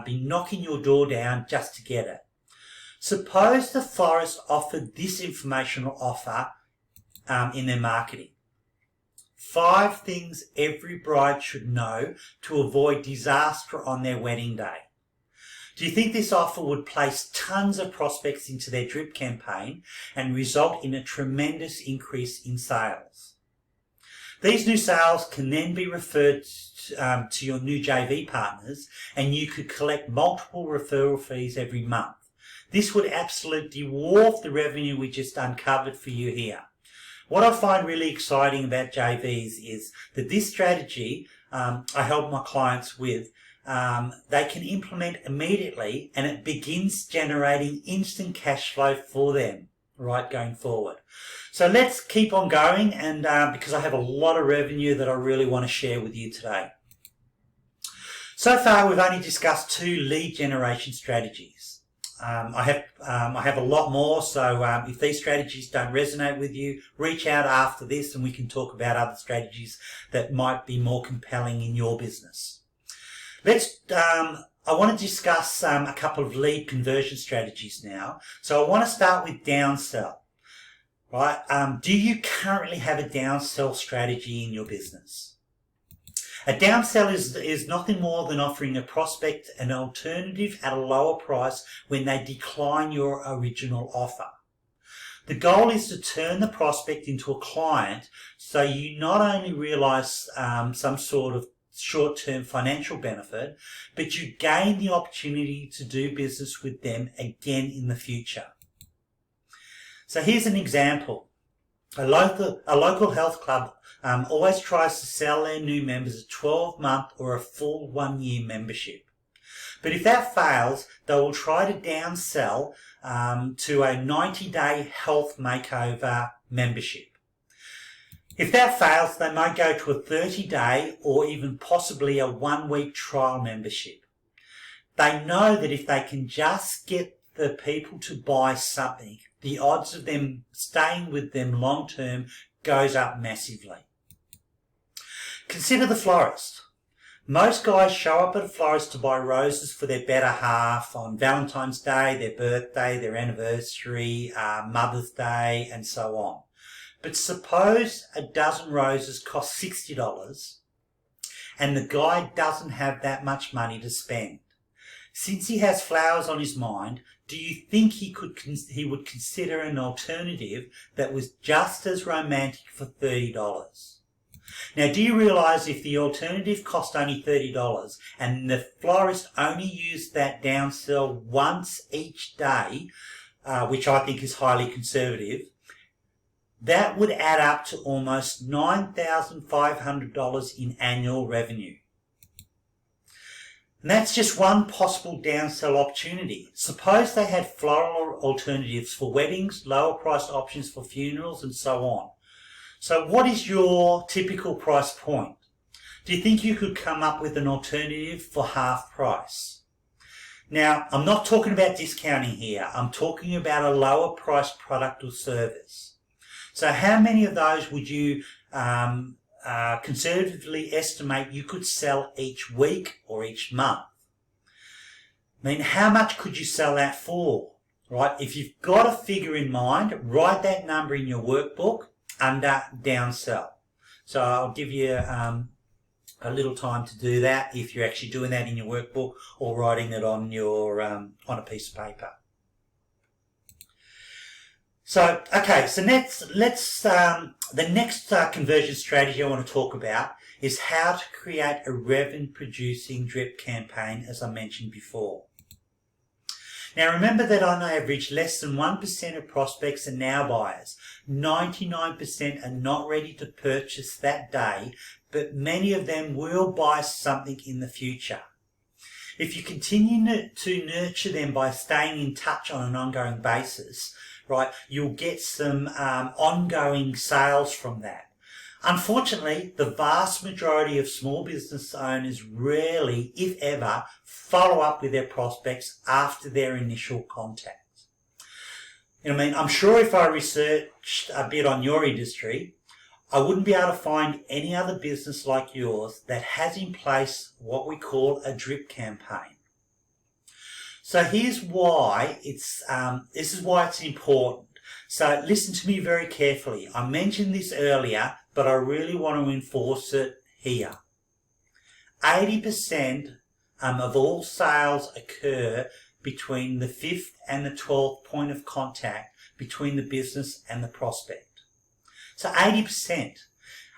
be knocking your door down just to get it. Suppose the florist offered this informational offer in their marketing. 5 things every bride should know to avoid disaster on their wedding day. Do you think this offer would place tons of prospects into their drip campaign and result in a tremendous increase in sales? These new sales can then be referred to your new JV partners, and you could collect multiple referral fees every month. This would absolutely dwarf the revenue we just uncovered for you here. What I find really exciting about JVs is that this strategy I help my clients with, they can implement immediately, and it begins generating instant cash flow for them, right, going forward. So let's keep on going, and because I have a lot of revenue that I really want to share with you today. So far, we've only discussed 2 lead generation strategies. I have a lot more, so if these strategies don't resonate with you, reach out after this and we can talk about other strategies that might be more compelling in your business. I want to discuss a couple of lead conversion strategies now. So I want to start with downsell. Right? Do you currently have a downsell strategy in your business? A downsell is nothing more than offering a prospect an alternative at a lower price when they decline your original offer. The goal is to turn the prospect into a client so you not only realize some sort of short-term financial benefit, but you gain the opportunity to do business with them again in the future. So here's an example. A local health club always tries to sell their new members a 12-month or a full 1-year membership. But if that fails, they will try to downsell to a 90-day health makeover membership. If that fails, they might go to a 30-day or even possibly a 1-week trial membership. They know that if they can just get the people to buy something, the odds of them staying with them long term goes up massively. Consider the florist. Most guys show up at a florist to buy roses for their better half on Valentine's Day, their birthday, their anniversary, Mother's Day, and so on. But suppose a dozen roses cost $60 and the guy doesn't have that much money to spend. Since he has flowers on his mind, do you think he would consider an alternative that was just as romantic for $30? Now, do you realise if the alternative cost only $30 and the florist only used that downsell once each day, which I think is highly conservative, that would add up to almost $9,500 in annual revenue. And that's just one possible downsell opportunity. Suppose they had floral alternatives for weddings, lower priced options for funerals, and so on. So what is your typical price point? Do you think you could come up with an alternative for half price? Now, I'm not talking about discounting here. I'm talking about a lower price product or service. So how many of those would you conservatively estimate you could sell each week or each month? I mean, how much could you sell that for, right? If you've got a figure in mind, write that number in your workbook under downsell. So I'll give you a little time to do that if you're actually doing that in your workbook or writing it on your on a piece of paper. So, okay, so the next conversion strategy I want to talk about is how to create a revenue-producing drip campaign, as I mentioned before. Now, remember that on average, less than 1% of prospects are now buyers. 99% are not ready to purchase that day, but many of them will buy something in the future. If you continue to nurture them by staying in touch on an ongoing basis, right, you'll get some ongoing sales from that. Unfortunately, the vast majority of small business owners rarely, if ever, follow up with their prospects after their initial contact. You know what I mean? I'm sure if I researched a bit on your industry, I wouldn't be able to find any other business like yours that has in place what we call a drip campaign. So here's why this is why it's important. So listen to me very carefully. I mentioned this earlier, but I really want to enforce it here. 80% of all sales occur between the 5th and the 12th point of contact between the business and the prospect. So 80%.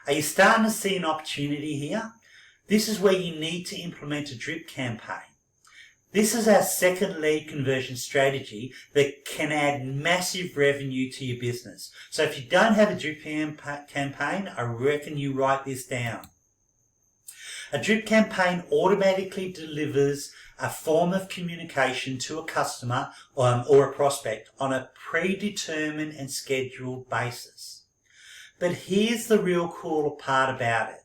Are you starting to see an opportunity here? This is where you need to implement a drip campaign. This is our second lead conversion strategy that can add massive revenue to your business. So if you don't have a drip campaign, I reckon you write this down. A drip campaign automatically delivers a form of communication to a customer or a prospect on a predetermined and scheduled basis. But here's the real cool part about it.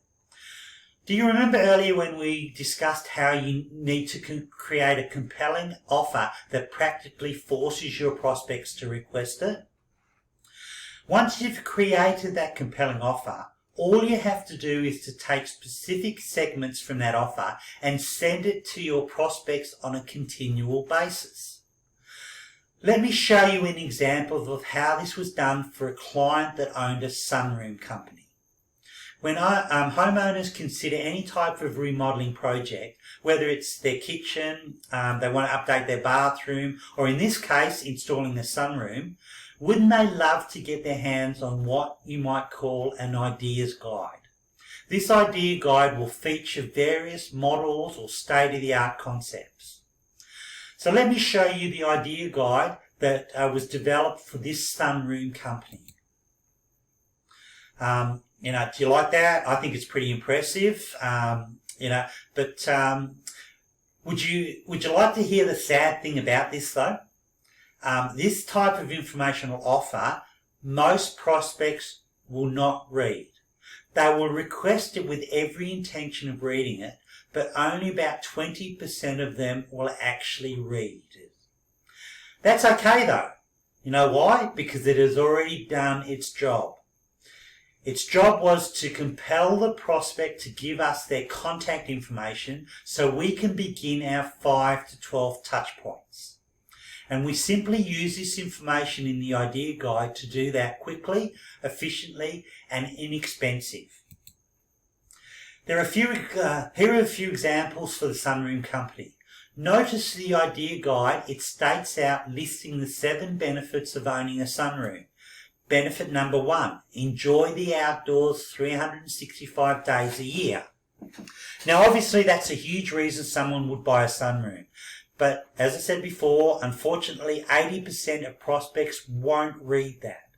Do you remember earlier when we discussed how you need to create a compelling offer that practically forces your prospects to request it? Once you've created that compelling offer, all you have to do is to take specific segments from that offer and send it to your prospects on a continual basis. Let me show you an example of how this was done for a client that owned a sunroom company. When homeowners consider any type of remodeling project, whether it's their kitchen, they want to update their bathroom, or in this case, installing a sunroom, wouldn't they love to get their hands on what you might call an ideas guide? This idea guide will feature various models or state-of-the-art concepts. So let me show you the idea guide that was developed for this sunroom company. Do you like that? I think it's pretty impressive. But would you like to hear the sad thing about this though? This type of informational offer, most prospects will not read. They will request it with every intention of reading it, but only about 20% of them will actually read it. That's okay though. You know why? Because it has already done its job. Its job was to compel the prospect to give us their contact information so we can begin our 5 to 12 touch points. And we simply use this information in the idea guide to do that quickly, efficiently, and inexpensive. Here are a few examples for the sunroom company. Notice the idea guide, it states out listing the 7 benefits of owning a sunroom. Benefit number 1, enjoy the outdoors 365 days a year. Now obviously that's a huge reason someone would buy a sunroom. But as I said before, unfortunately 80% of prospects won't read that.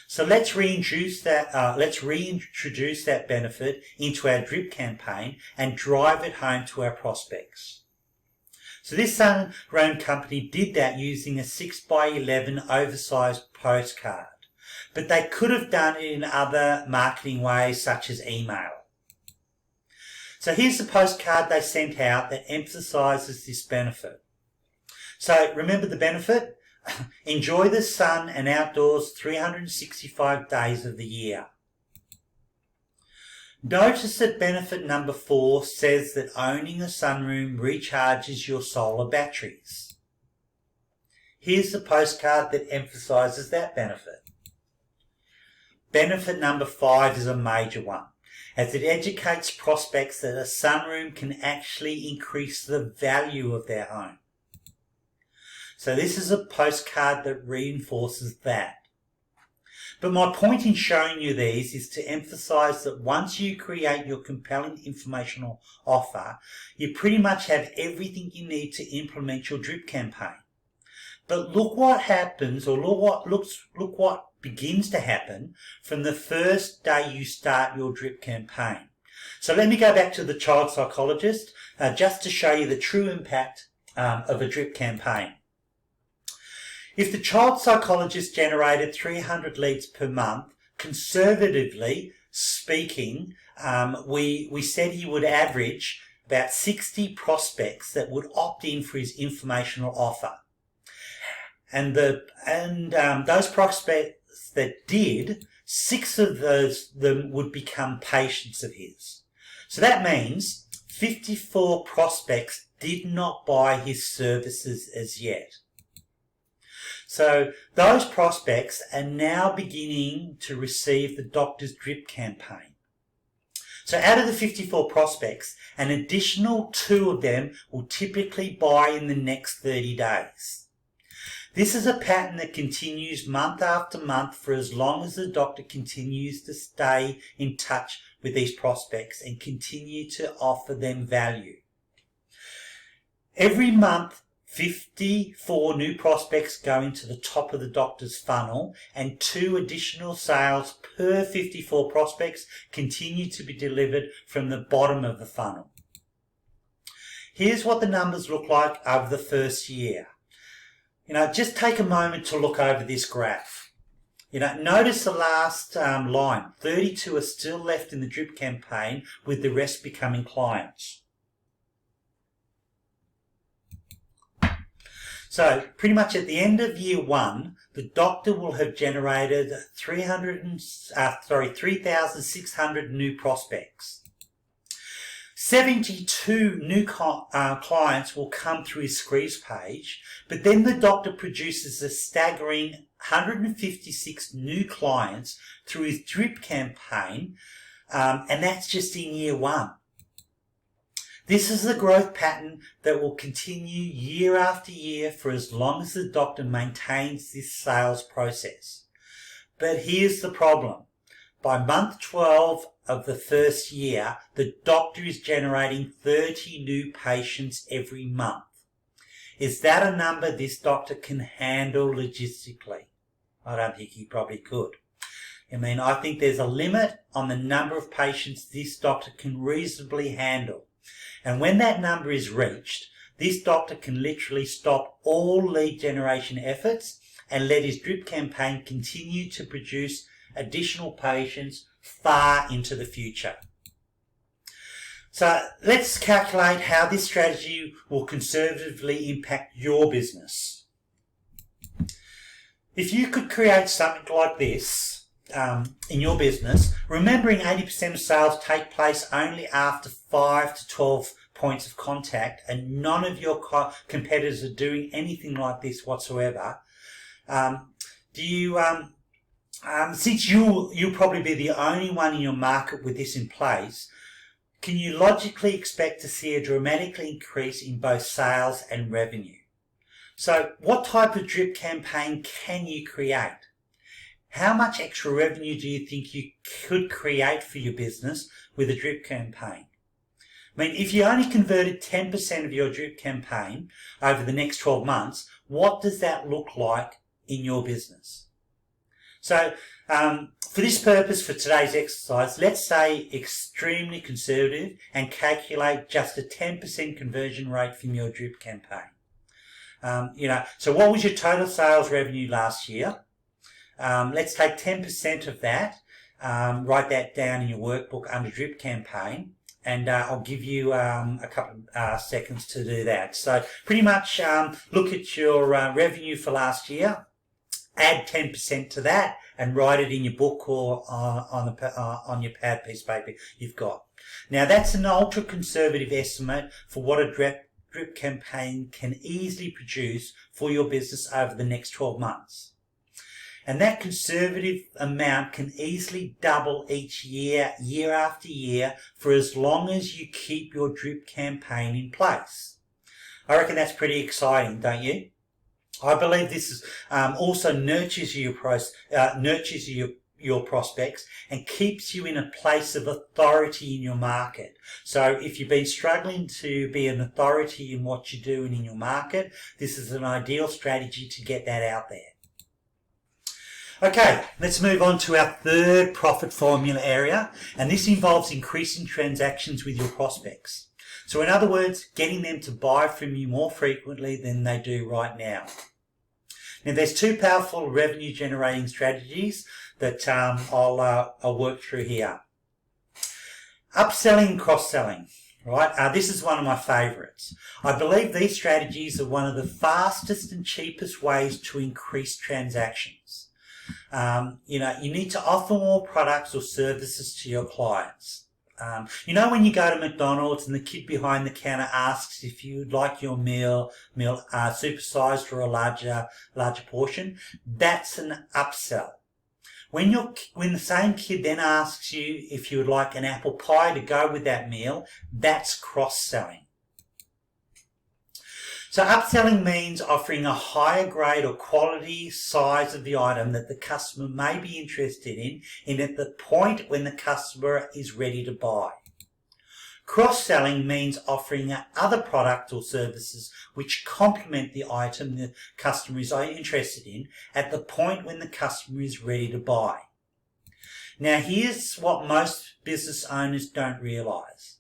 So let's reintroduce that benefit into our drip campaign and drive it home to our prospects. So this sunroom company did that using a 6x11 oversized postcard. but they could have done it in other marketing ways such as email. So here's the postcard they sent out that emphasises this benefit. So remember the benefit? Enjoy the sun and outdoors 365 days of the year. Notice that benefit number 4 says that owning a sunroom recharges your solar batteries. Here's the postcard that emphasises that benefit. Benefit number 5 is a major one, as it educates prospects that a sunroom can actually increase the value of their home. So this is a postcard that reinforces that. But my point in showing you these is to emphasise that once you create your compelling informational offer, you pretty much have everything you need to implement your drip campaign. But look what happens, or look what begins to happen from the first day you start your drip campaign. So let me go back to the child psychologist just to show you the true impact of a drip campaign. If the child psychologist generated 300 leads per month, conservatively speaking, we said he would average about 60 prospects that would opt in for his informational offer. And those prospects that did, 6 of them would become patients of his. So that means 54 prospects did not buy his services as yet. So those prospects are now beginning to receive the doctor's drip campaign. So out of the 54 prospects, an additional 2 of them will typically buy in the next 30 days. This is a pattern that continues month after month for as long as the doctor continues to stay in touch with these prospects and continue to offer them value. Every month, 54 new prospects go into the top of the doctor's funnel, and 2 additional sales per 54 prospects continue to be delivered from the bottom of the funnel. Here's what the numbers look like over the first year. Just take a moment to look over this graph. Notice the last line. 32 are still left in the drip campaign, with the rest becoming clients. So pretty much at the end of year 1, the doctor will have generated 3,600 new prospects. 72 new clients will come through his squeeze page, but then the doctor produces a staggering 156 new clients through his drip campaign, and that's just in year 1. This is the growth pattern that will continue year after year for as long as the doctor maintains this sales process. But here's the problem. By month 12 of the first year, the doctor is generating 30 new patients every month. Is that a number this doctor can handle logistically? I don't think he probably could. I think there's a limit on the number of patients this doctor can reasonably handle. And when that number is reached, this doctor can literally stop all lead generation efforts and let his drip campaign continue to produce additional patients far into the future. So let's calculate how this strategy will conservatively impact your business. If you could create something like this in your business, remembering 80% of sales take place only after 5 to 12 points of contact, and none of your competitors are doing anything like this whatsoever, since you'll probably be the only one in your market with this in place, can you logically expect to see a dramatic increase in both sales and revenue? So what type of drip campaign can you create? How much extra revenue do you think you could create for your business with a drip campaign? If you only converted 10% of your drip campaign over the next 12 months, what does that look like in your business? So for this purpose, for today's exercise, let's say extremely conservative and calculate just a 10% conversion rate from your drip campaign. So what was your total sales revenue last year? let's take 10% of that, write that down in your workbook under drip campaign, and I'll give you a couple seconds to do that. So pretty much look at your revenue for last year, add 10% to that, and write it in your book or on your pad piece of paper you've got. Now that's an ultra conservative estimate for what a drip campaign can easily produce for your business over the next 12 months. And that conservative amount can easily double each year, year after year, for as long as you keep your drip campaign in place. I reckon that's pretty exciting, don't you? I believe this is, also nurtures your prospects and keeps you in a place of authority in your market. So if you've been struggling to be an authority in what you're doing in your market, this is an ideal strategy to get that out there. Okay, let's move on to our third profit formula area, and this involves increasing transactions with your prospects. So in other words, getting them to buy from you more frequently than they do right now. Now there's two powerful revenue generating strategies that I'll work through here. Upselling and cross-selling, right? This is one of my favourites. I believe these strategies are one of the fastest and cheapest ways to increase transactions. You need to offer more products or services to your clients. When you go to McDonald's and the kid behind the counter asks if you'd like your meal supersized or a larger portion, that's an upsell. When the same kid then asks you if you would like an apple pie to go with that meal, that's cross-selling. So upselling means offering a higher grade or quality size of the item that the customer may be interested in at the point when the customer is ready to buy. Cross-selling means offering other products or services which complement the item the customer is interested in at the point when the customer is ready to buy. Now here's what most business owners don't realise.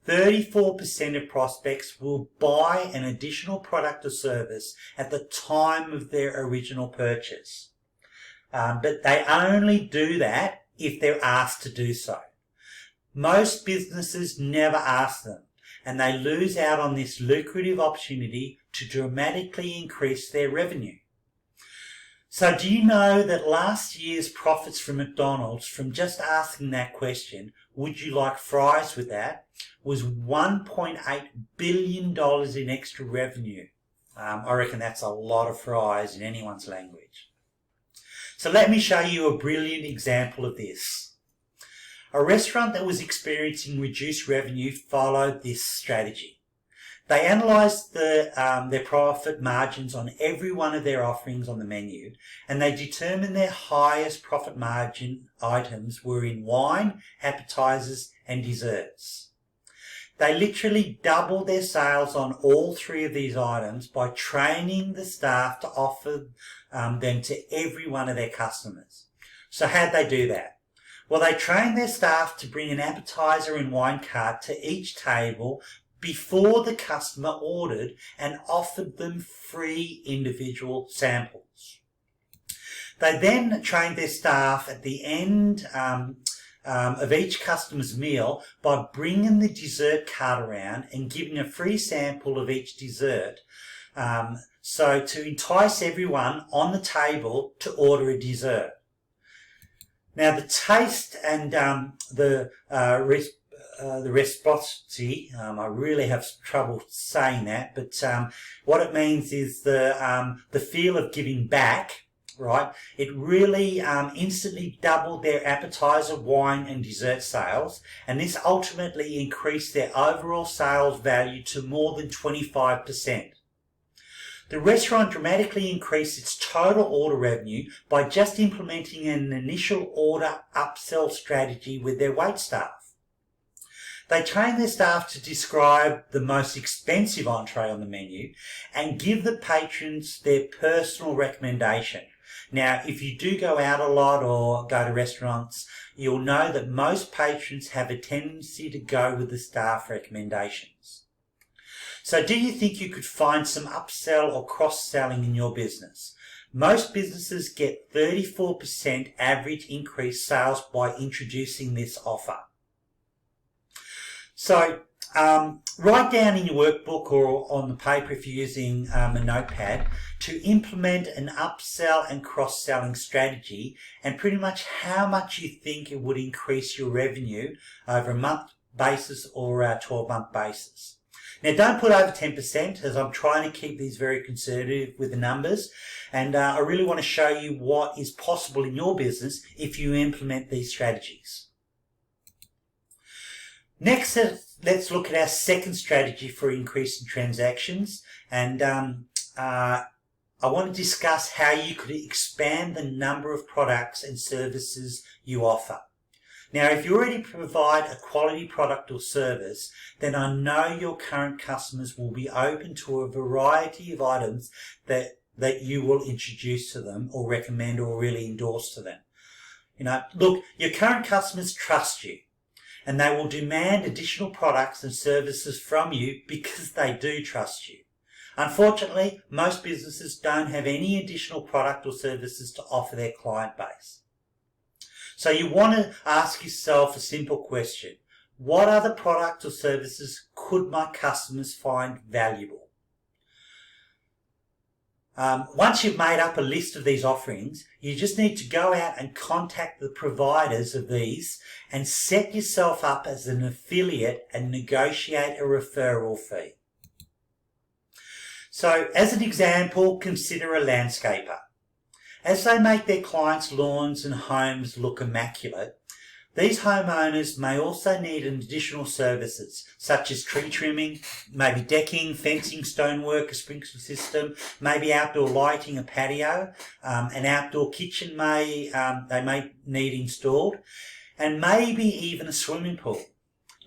34% of prospects will buy an additional product or service at the time of their original purchase. But they only do that if they're asked to do so. Most businesses never ask them, and they lose out on this lucrative opportunity to dramatically increase their revenue. So do you know that last year's profits from McDonald's, from just asking that question, would you like fries with that, was $1.8 billion in extra revenue. I reckon that's a lot of fries in anyone's language. So let me show you a brilliant example of this. A restaurant that was experiencing reduced revenue followed this strategy. They analysed their profit margins on every one of their offerings on the menu, and they determined their highest profit margin items were in wine, appetizers, and desserts. They literally doubled their sales on all three of these items by training the staff to offer them to every one of their customers. So how'd they do that? Well, they trained their staff to bring an appetizer and wine cart to each table before the customer ordered and offered them free individual samples. They then trained their staff at the end of each customer's meal by bringing the dessert cart around and giving a free sample of each dessert, so to entice everyone on the table to order a dessert. Now the taste and the reciprocity, I really have trouble saying that, but what it means is the feel of giving back, right? It really instantly doubled their appetizer, wine and dessert sales, and this ultimately increased their overall sales value to more than 25%. The restaurant dramatically increased its total order revenue by just implementing an initial order upsell strategy with their waitstaff. They train their staff to describe the most expensive entree on the menu and give the patrons their personal recommendation. Now, if you do go out a lot or go to restaurants, you'll know that most patrons have a tendency to go with the staff recommendations. So do you think you could find some upsell or cross-selling in your business? Most businesses get 34% average increased sales by introducing this offer. So write down in your workbook or on the paper if you're using a notepad to implement an upsell and cross-selling strategy and pretty much how much you think it would increase your revenue over a month basis or a 12-month basis. Now don't put over 10% as I'm trying to keep these very conservative with the numbers, and I really want to show you what is possible in your business if you implement these strategies. Next, let's look at our second strategy for increasing transactions, and I want to discuss how you could expand the number of products and services you offer. Now, if you already provide a quality product or service, then I know your current customers will be open to a variety of items that you will introduce to them or recommend or really endorse to them. Look, your current customers trust you, and they will demand additional products and services from you because they do trust you. Unfortunately, most businesses don't have any additional product or services to offer their client base. So you want to ask yourself a simple question. What other products or services could my customers find valuable? Once you've made up a list of these offerings, you just need to go out and contact the providers of these and set yourself up as an affiliate and negotiate a referral fee. So as an example, consider a landscaper. As they make their clients' lawns and homes look immaculate, these homeowners may also need additional services such as tree trimming, maybe decking, fencing, stonework, a sprinkler system, maybe outdoor lighting, a patio, an outdoor kitchen they may need installed, and maybe even a swimming pool.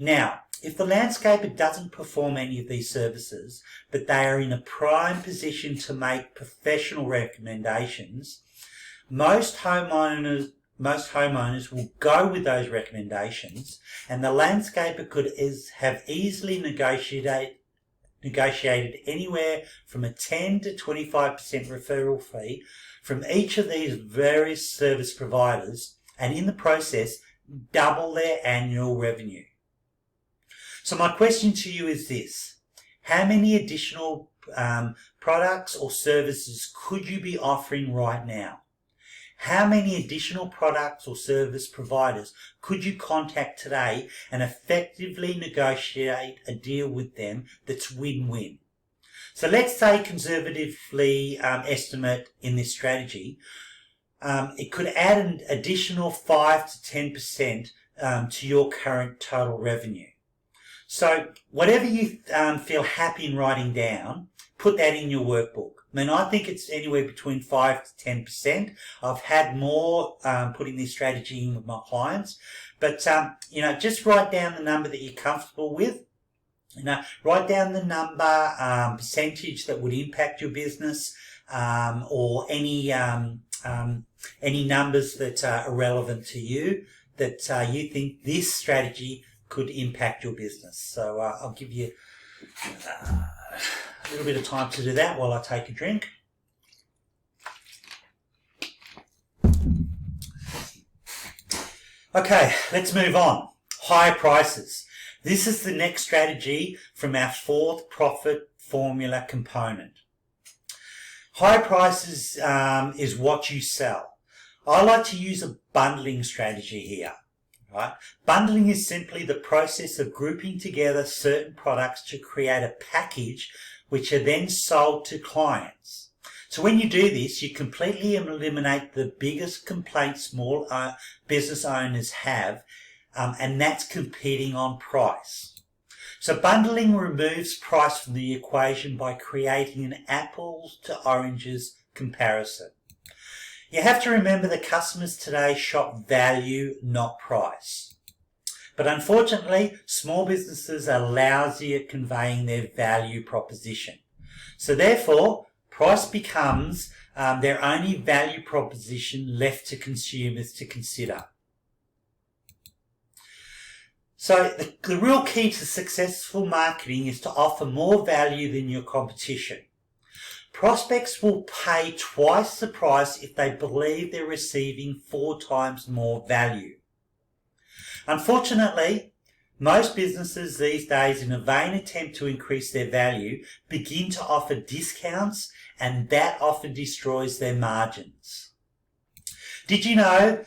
Now, if the landscaper doesn't perform any of these services, but they are in a prime position to make professional recommendations, most homeowners will go with those recommendations, and the landscaper could have easily negotiated anywhere from a 10 to 25% referral fee from each of these various service providers, and in the process double their annual revenue. So my question to you is this: how many additional products or services could you be offering right now? How many additional products or service providers could you contact today and effectively negotiate a deal with them that's win-win? So let's say conservatively estimate in this strategy, it could add an additional 5 to 10% to your current total revenue. So whatever you feel happy in writing down, put that in your workbook. I mean, I think it's anywhere between 5 to 10%. I've had more putting this strategy in with my clients. But, just write down the number that you're comfortable with. Write down the number, percentage that would impact your business, or any numbers that are relevant to you that you think this strategy could impact your business. So I'll give you a little bit of time to do that while I take a drink. Okay, let's move on. Higher prices. This is the next strategy from our fourth profit formula component. High prices is what you sell. I like to use a bundling strategy here. Right? Bundling is simply the process of grouping together certain products to create a package which are then sold to clients. So when you do this, you completely eliminate the biggest complaint small business owners have, and that's competing on price. So bundling removes price from the equation by creating an apples to oranges comparison. You have to remember that customers today shop value, not price. But unfortunately, small businesses are lousy at conveying their value proposition. So therefore, price becomes their only value proposition left to consumers to consider. So the real key to successful marketing is to offer more value than your competition. Prospects will pay twice the price if they believe they're receiving 4 times more value. Unfortunately, most businesses these days, in a vain attempt to increase their value, begin to offer discounts, and that often destroys their margins. Did you know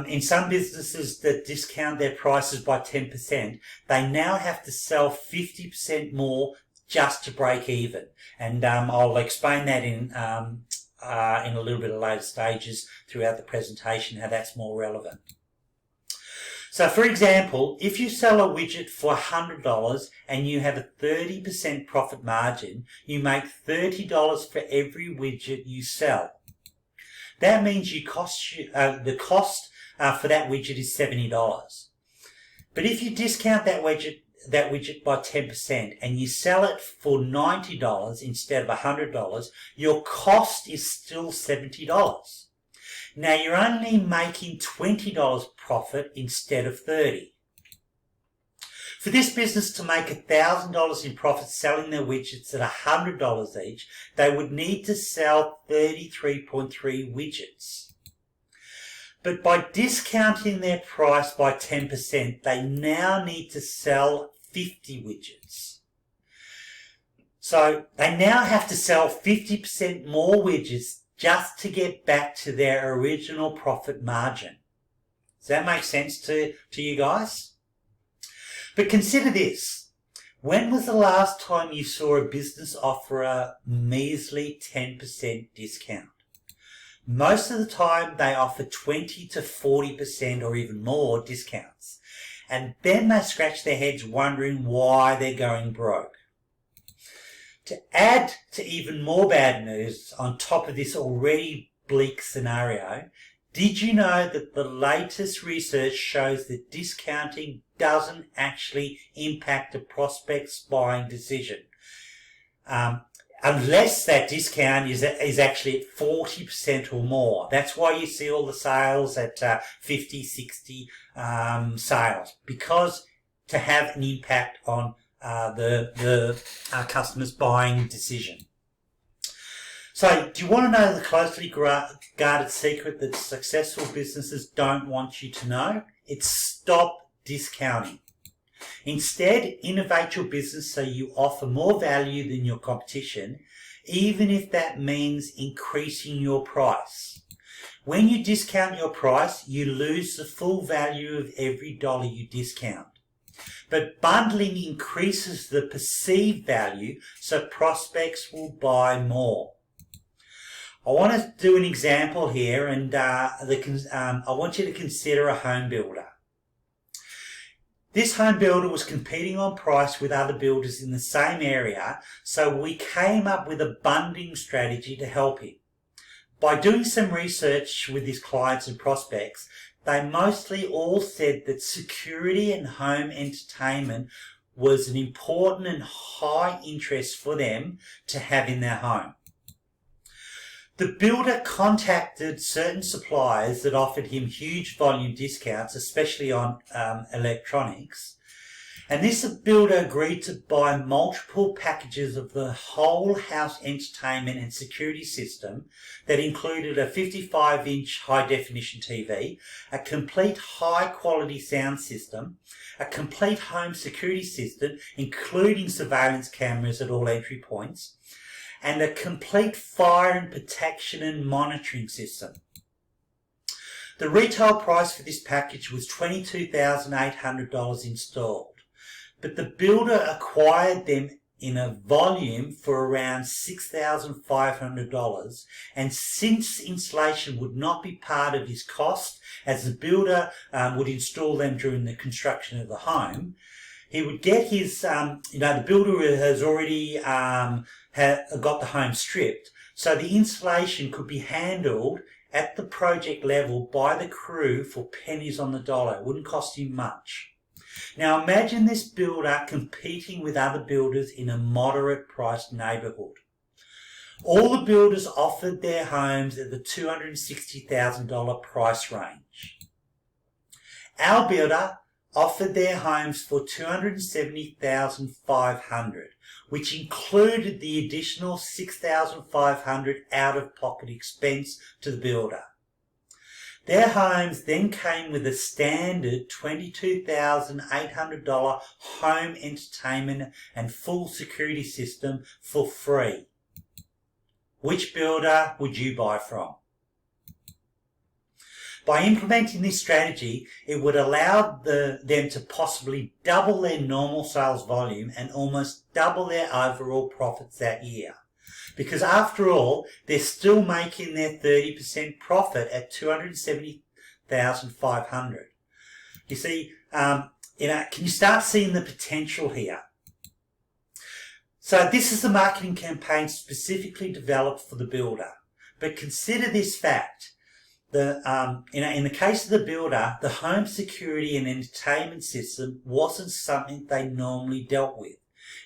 in some businesses that discount their prices by 10%, they now have to sell 50% more just to break even? And I'll explain that in a little bit of later stages throughout the presentation, how that's more relevant. So for example, if you sell a widget for $100 and you have a 30% profit margin, you make $30 for every widget you sell. That means the cost for that widget is $70. But if you discount that widget by 10% and you sell it for $90 instead of $100, your cost is still $70. Now you're only making $20 profit instead of $30. For this business to make $1,000 in profit selling their widgets at $100 each, they would need to sell 33.3 widgets. But by discounting their price by 10%, they now need to sell 50 widgets. So they now have to sell 50% more widgets just to get back to their original profit margin. Does that make sense to you guys? But consider this. When was the last time you saw a business offer a measly 10% discount? Most of the time they offer 20 to 40% or even more discounts. And then they scratch their heads wondering why they're going broke. To add to even more bad news on top of this already bleak scenario, did you know that the latest research shows that discounting doesn't actually impact a prospect's buying decision? Unless that discount is actually at 40% or more. That's why you see all the sales at 50, 60 sales, because to have an impact on the customer's buying decision. So, do you want to know the closely guarded secret that successful businesses don't want you to know? It's stop discounting. Instead, innovate your business so you offer more value than your competition, even if that means increasing your price. When you discount your price, you lose the full value of every dollar you discount. But bundling increases the perceived value, so prospects will buy more. I want to do an example here, and I want you to consider a home builder. This home builder was competing on price with other builders in the same area, so we came up with a bundling strategy to help him. By doing some research with his clients and prospects, they mostly all said that security and home entertainment was an important and high interest for them to have in their home. The builder contacted certain suppliers that offered him huge volume discounts, especially on electronics. And this builder agreed to buy multiple packages of the whole house entertainment and security system that included a 55-inch high-definition TV, a complete high-quality sound system, a complete home security system, including surveillance cameras at all entry points, and a complete fire and protection and monitoring system. The retail price for this package was $22,800 installed, but the builder acquired them in a volume for around $6,500, and since installation would not be part of his cost, as the builder would install them during the construction of the home, he would get his, the builder has already got the home stripped, so the installation could be handled at the project level by the crew for pennies on the dollar. It wouldn't cost him much. Now imagine this builder competing with other builders in a moderate priced neighbourhood. All the builders offered their homes at the $260,000 price range. Our builder offered their homes for $270,500, which included the additional $6,500 out-of-pocket expense to the builder. Their homes then came with a standard $22,800 home entertainment and full security system for free. Which builder would you buy from? By implementing this strategy, it would allow them to possibly double their normal sales volume and almost double their overall profits that year. Because after all, they're still making their 30% profit at $270,500. You see, can you start seeing the potential here? So this is a marketing campaign specifically developed for the builder. But consider this fact. In the case of the builder, the home security and entertainment system wasn't something they normally dealt with.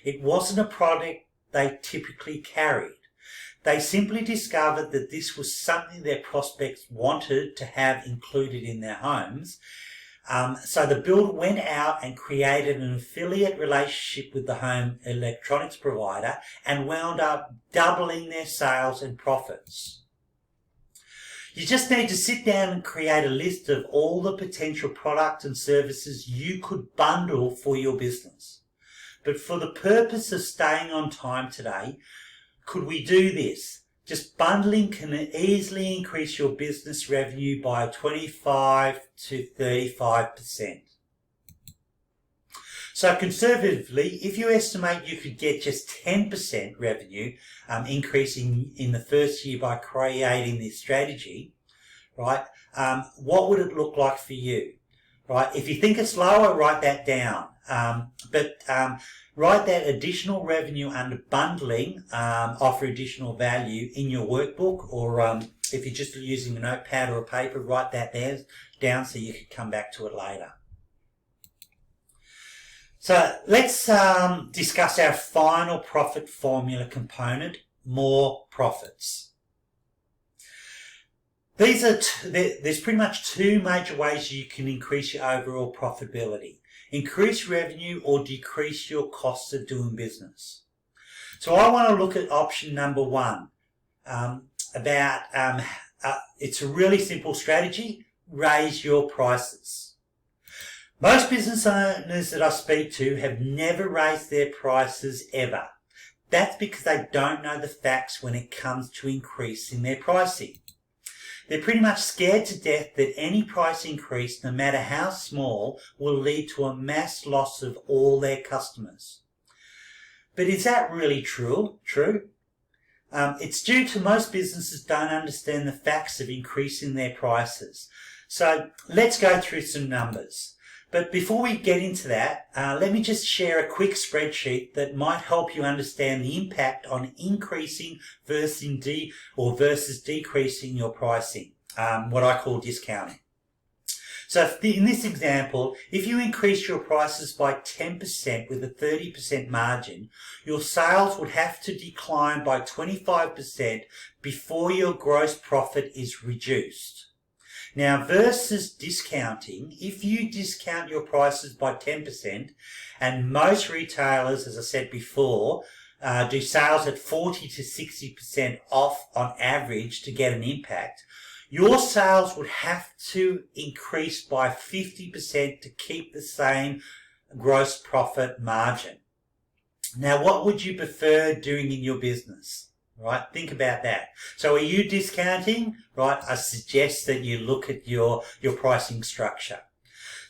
It wasn't a product they typically carried. They simply discovered that this was something their prospects wanted to have included in their homes. So the builder went out and created an affiliate relationship with the home electronics provider and wound up doubling their sales and profits. You just need to sit down and create a list of all the potential products and services you could bundle for your business. But for the purpose of staying on time today, could we do this? Just bundling can easily increase your business revenue by 25 to 35%. So conservatively, if you estimate you could get just 10% revenue increase in the first year by creating this strategy, right, what would it look like for you? Right? If you think it's lower, write that down. Write that additional revenue under bundling, offer additional value in your workbook, or if you're just using a notepad or a paper, write that down so you can come back to it later. So let's discuss our final profit formula component, more profits. There's pretty much two major ways you can increase your overall profitability. Increase revenue or decrease your costs of doing business. So I want to look at option number one, it's a really simple strategy, raise your prices. Most business owners that I speak to have never raised their prices ever. That's because they don't know the facts when it comes to increasing their pricing. They're pretty much scared to death that any price increase, no matter how small, will lead to a mass loss of all their customers. But is that really true? It's due to most businesses don't understand the facts of increasing their prices. So let's go through some numbers. But before we get into that, let me just share a quick spreadsheet that might help you understand the impact on increasing versus decreasing your pricing, what I call discounting. So in this example, if you increase your prices by 10% with a 30% margin, your sales would have to decline by 25% before your gross profit is reduced. Now, versus discounting, if you discount your prices by 10%, and most retailers, as I said before, do sales at 40 to 60% off on average to get an impact, your sales would have to increase by 50% to keep the same gross profit margin. Now, what would you prefer doing in your business? Right? Think about that. So are you discounting? Right? I suggest that you look at your pricing structure.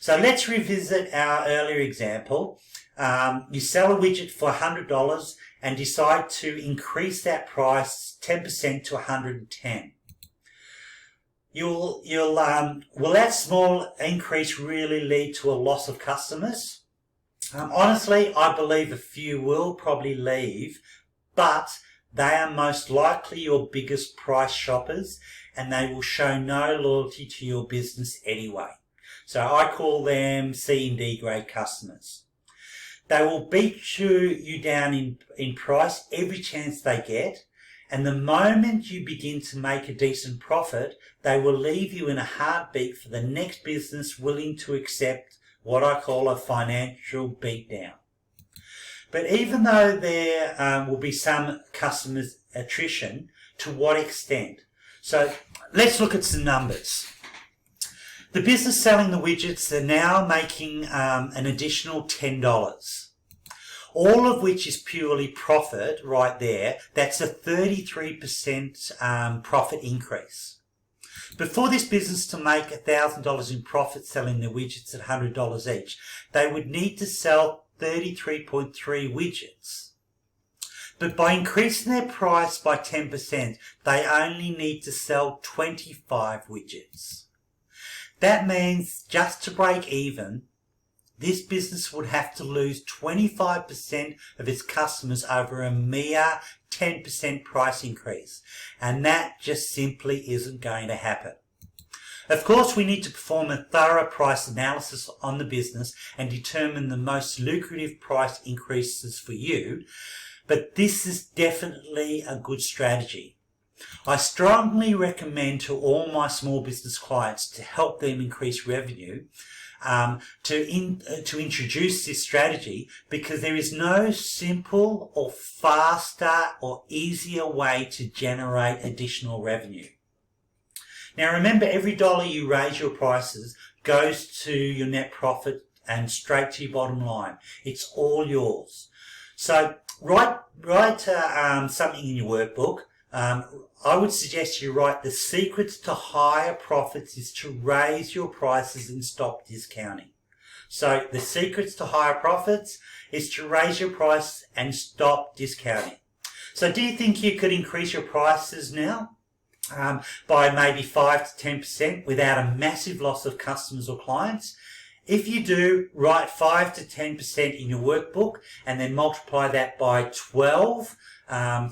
So let's revisit our earlier example. You sell a widget for $100 and decide to increase that price 10% to $110. Will that small increase really lead to a loss of customers? Honestly, I believe a few will probably leave, but they are most likely your biggest price shoppers and they will show no loyalty to your business anyway. So I call them C and D grade customers. They will beat you down in price every chance they get, and the moment you begin to make a decent profit, they will leave you in a heartbeat for the next business willing to accept what I call a financial beatdown. But even though there will be some customers attrition, to what extent? So let's look at some numbers. The business selling the widgets are now making an additional $10, all of which is purely profit right there. That's a 33% profit increase. But for this business to make $1,000 in profit selling the widgets at $100 each, they would need to sell 33.3 widgets. But by increasing their price by 10%, they only need to sell 25 widgets. That means just to break even, this business would have to lose 25% of its customers over a mere 10% price increase. And that just simply isn't going to happen. Of course, we need to perform a thorough price analysis on the business and determine the most lucrative price increases for you, but this is definitely a good strategy. I strongly recommend to all my small business clients to help them increase revenue, to introduce this strategy, because there is no simple or faster or easier way to generate additional revenue. Now remember, every dollar you raise your prices goes to your net profit and straight to your bottom line. It's all yours. So write something in your workbook. I would suggest you write, the secret to higher profits is to raise your prices and stop discounting. So the secrets to higher profits is to raise your price and stop discounting. So do you think you could increase your prices now by maybe 5 to 10% without a massive loss of customers or clients? If you do, write 5 to 10% in your workbook and then multiply that by 12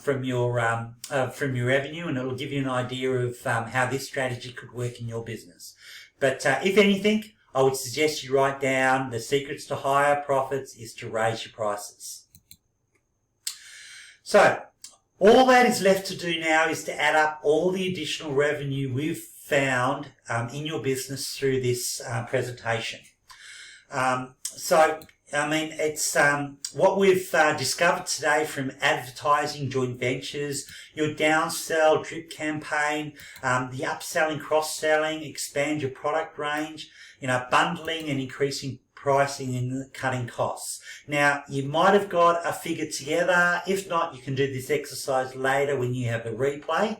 from your revenue, and it'll give you an idea of how this strategy could work in your business. But if anything, I would suggest you write down, the secrets to higher profits is to raise your prices. So all that is left to do now is to add up all the additional revenue we've found in your business through this presentation. It's what we've discovered today from advertising, joint ventures, your downsell, drip campaign, the upselling, cross-selling, expand your product range, bundling and increasing pricing and cutting costs. Now, you might have got a figure together. If not, you can do this exercise later when you have a replay.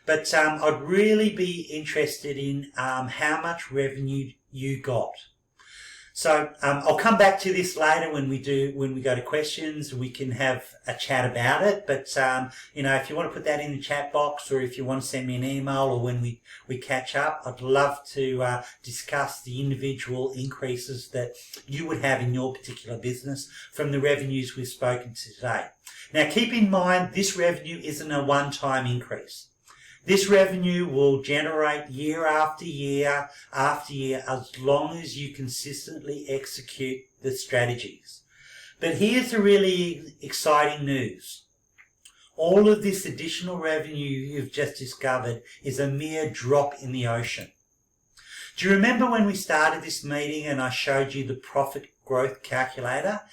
But I'd really be interested in how much revenue you got. So I'll come back to this later when we go to questions. We can have a chat about it. But if you want to put that in the chat box, or if you want to send me an email, or when we catch up, I'd love to discuss the individual increases that you would have in your particular business from the revenues we've spoken to today. Now, keep in mind, this revenue isn't a one-time increase. This revenue will generate year after year after year as long as you consistently execute the strategies. But here's the really exciting news. All of this additional revenue you've just discovered is a mere drop in the ocean. Do you remember when we started this meeting and I showed you the profit growth calculator?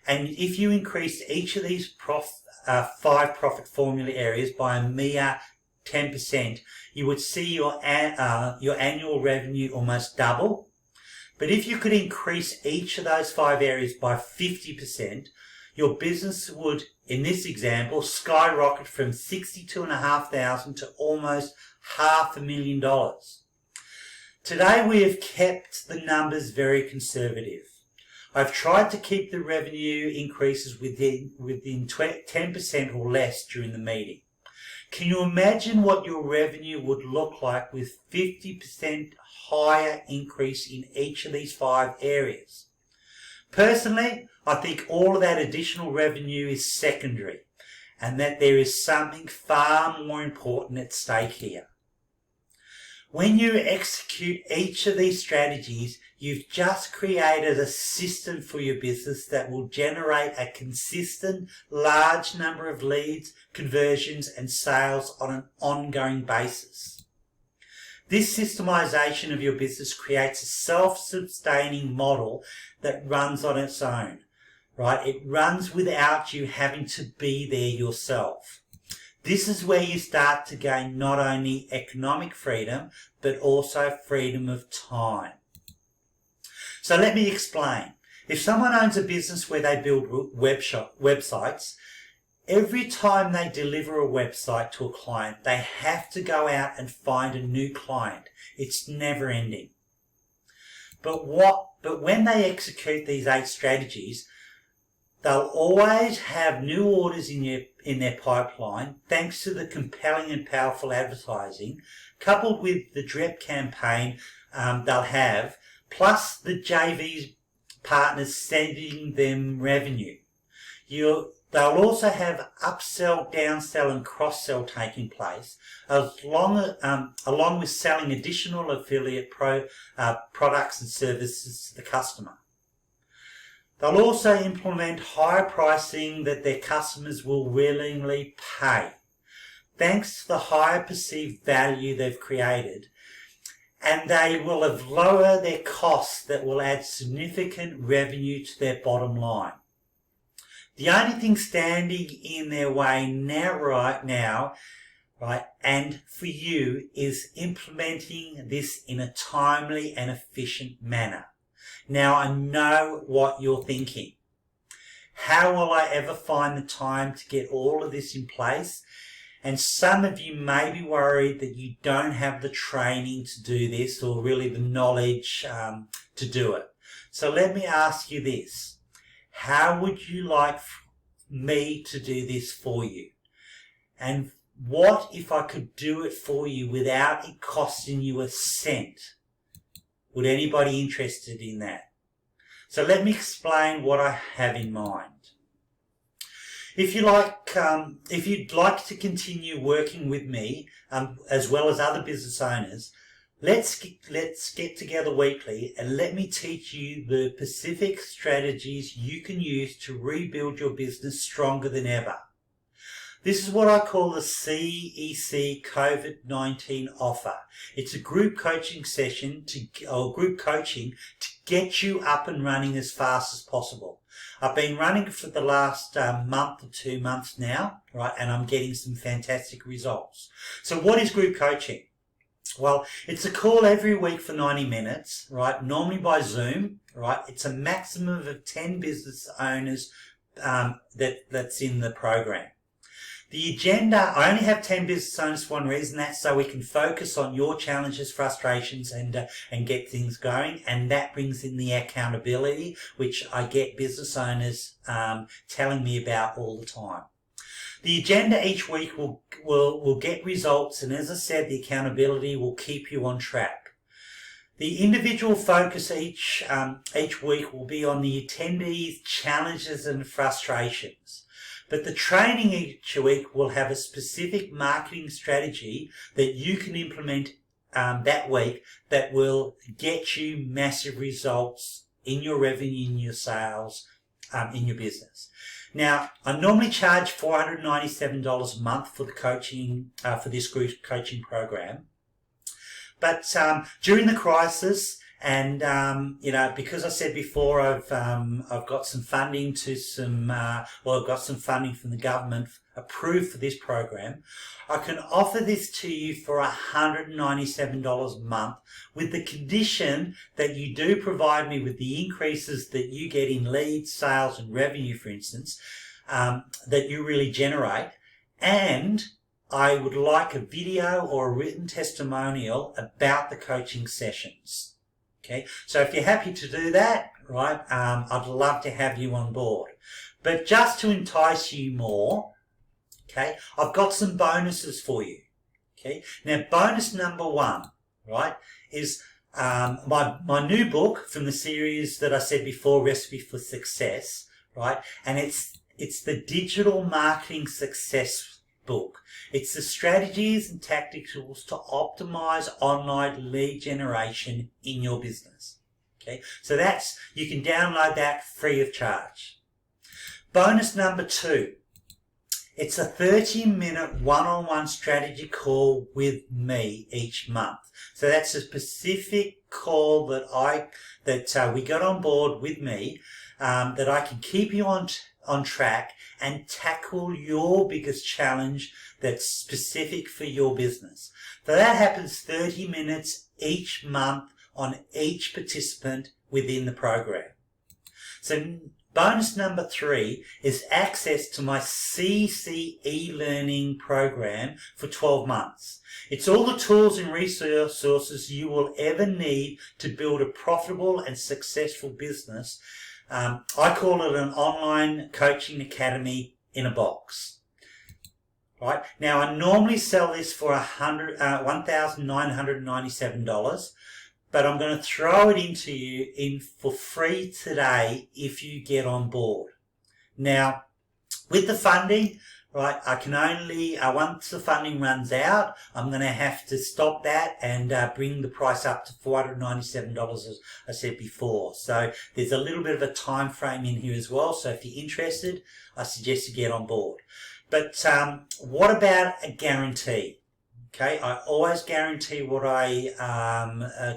And if you increased each of these 5 profit formula areas by a mere 10%, you would see your annual revenue almost double. But if you could increase each of those 5 areas by 50%, your business would, in this example, skyrocket from $62,500 to almost $500,000. Today we have kept the numbers very conservative. I've tried to keep the revenue increases within 10% or less during the meeting. Can you imagine what your revenue would look like with 50% higher increase in each of these 5 areas? Personally, I think all of that additional revenue is secondary, and that there is something far more important at stake here. When you execute each of these strategies, you've just created a system for your business that will generate a consistent, large number of leads, conversions, and sales on an ongoing basis. This systemization of your business creates a self-sustaining model that runs on its own, right? It runs without you having to be there yourself. This is where you start to gain not only economic freedom, but also freedom of time. So let me explain. If someone owns a business where they build websites, every time they deliver a website to a client, they have to go out and find a new client. It's never ending. But when they execute these 8 strategies, they'll always have new orders in their pipeline thanks to the compelling and powerful advertising, coupled with the direct campaign they'll have, plus the JV partners sending them revenue. They'll also have upsell, downsell and cross-sell taking place, along with selling additional affiliate products and services to the customer. They'll also implement higher pricing that their customers will willingly pay, thanks to the higher perceived value they've created, and they will have lowered their costs that will add significant revenue to their bottom line. The only thing standing in their way right now, and for you, is implementing this in a timely and efficient manner. Now, I know what you're thinking. How will I ever find the time to get all of this in place? And some of you may be worried that you don't have the training to do this, or really the knowledge to do it. So let me ask you this. How would you like me to do this for you? And what if I could do it for you without it costing you a cent? Would anybody interested in that? So let me explain what I have in mind. If you'd like to continue working with me, as well as other business owners, let's get together weekly and let me teach you the specific strategies you can use to rebuild your business stronger than ever. This is what I call the CEC COVID-19 offer. It's a group coaching session group coaching to get you up and running as fast as possible. I've been running for the last month or 2 months now, right, and I'm getting some fantastic results. So what is group coaching? Well, it's a call every week for 90 minutes, right, normally by Zoom, right. It's a maximum of 10 business owners that's in the program. The agenda, I only have 10 business owners for one reason. That's so we can focus on your challenges, frustrations, and get things going. And that brings in the accountability, which I get business owners telling me about all the time. The agenda each week will get results, and as I said, the accountability will keep you on track. The individual focus each week will be on the attendees' challenges and frustrations. But the training each week will have a specific marketing strategy that you can implement that week that will get you massive results in your revenue, in your sales, in your business. Now, I normally charge $497 a month for the coaching, for this group coaching program. But during the crisis, and because I said before, I've got some funding I've got some funding from the government approved for this program. I can offer this to you for $197 a month, with the condition that you do provide me with the increases that you get in leads, sales, and revenue, for instance, that you really generate, and I would like a video or a written testimonial about the coaching sessions. Okay, so if you're happy to do that, right, I'd love to have you on board. But just to entice you more, okay, I've got some bonuses for you. Okay, now bonus number 1, right, is my new book from the series that I said before, Recipe for Success, right, and it's the Digital Marketing Success book. It's the strategies and tactics to optimize online lead generation in your business. Okay, so you can download that free of charge. Bonus number 2 It's a 30-minute one-on-one strategy call with me each month. So that's a specific call that we got on board with me, that I can keep you on track and tackle your biggest challenge that's specific for your business. So that happens 30 minutes each month on each participant within the program. So bonus number 3 is access to my CC e-learning program for 12 months. It's all the tools and resources you will ever need to build a profitable and successful business. I call it an online coaching academy in a box. Right? Now, I normally sell this for $1,997, but I'm going to throw it into you for free today if you get on board. Now, with the funding, right, I can only, once the funding runs out, I'm going to have to stop that and bring the price up to $497, as I said before. So there's a little bit of a time frame in here as well. So if you're interested, I suggest you get on board. But what about a guarantee? Okay, I always guarantee what I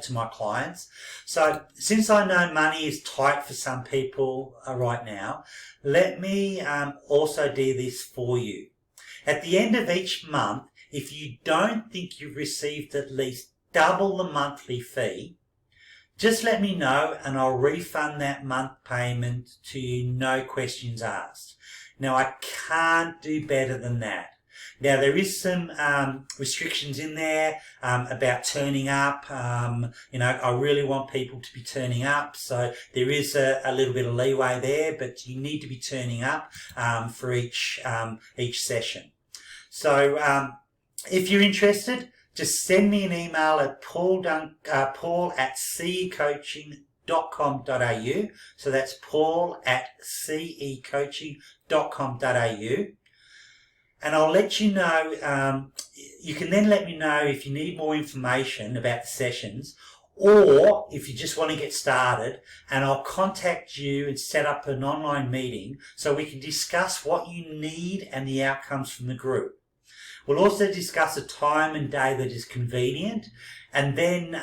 to my clients. So since I know money is tight for some people right now, let me also do this for you. At the end of each month, if you don't think you've received at least double the monthly fee, just let me know and I'll refund that month payment to you, no questions asked. Now, I can't do better than that. Now, there is some restrictions in there about turning up. I really want people to be turning up. So there is a little bit of leeway there, but you need to be turning up for each session. So if you're interested, just send me an email at paul@cecoaching.com.au. So that's paul@cecoaching.com.au. And I'll let you know, you can then let me know if you need more information about the sessions, or if you just want to get started, and I'll contact you and set up an online meeting so we can discuss what you need and the outcomes from the group. We'll also discuss a time and day that is convenient, and then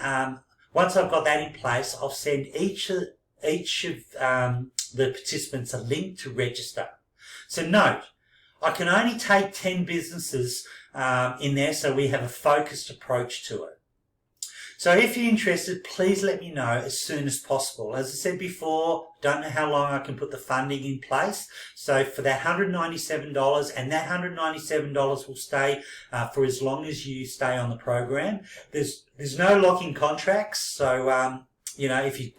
once I've got that in place, I'll send each of the participants a link to register. So note, I can only take 10 businesses in there, so we have a focused approach to it. So if you're interested, please let me know as soon as possible. As I said before, don't know how long I can put the funding in place. So for that $197, and that $197 will stay for as long as you stay on the program. There's no locking contracts, so if you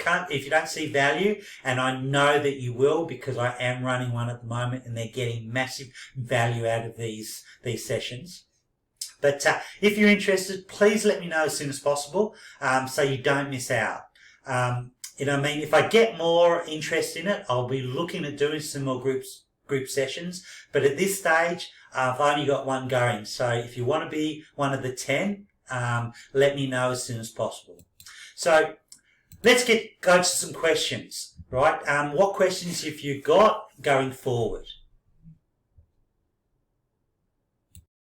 don't see value, and I know that you will because I am running one at the moment and they're getting massive value out of these sessions. But if you're interested, please let me know as soon as possible so you don't miss out. If I get more interest in it, I'll be looking at doing some more group sessions. But at this stage, I've only got one going. So if you want to be one of the 10, let me know as soon as possible. So let's go to some questions, right? What questions have you got going forward?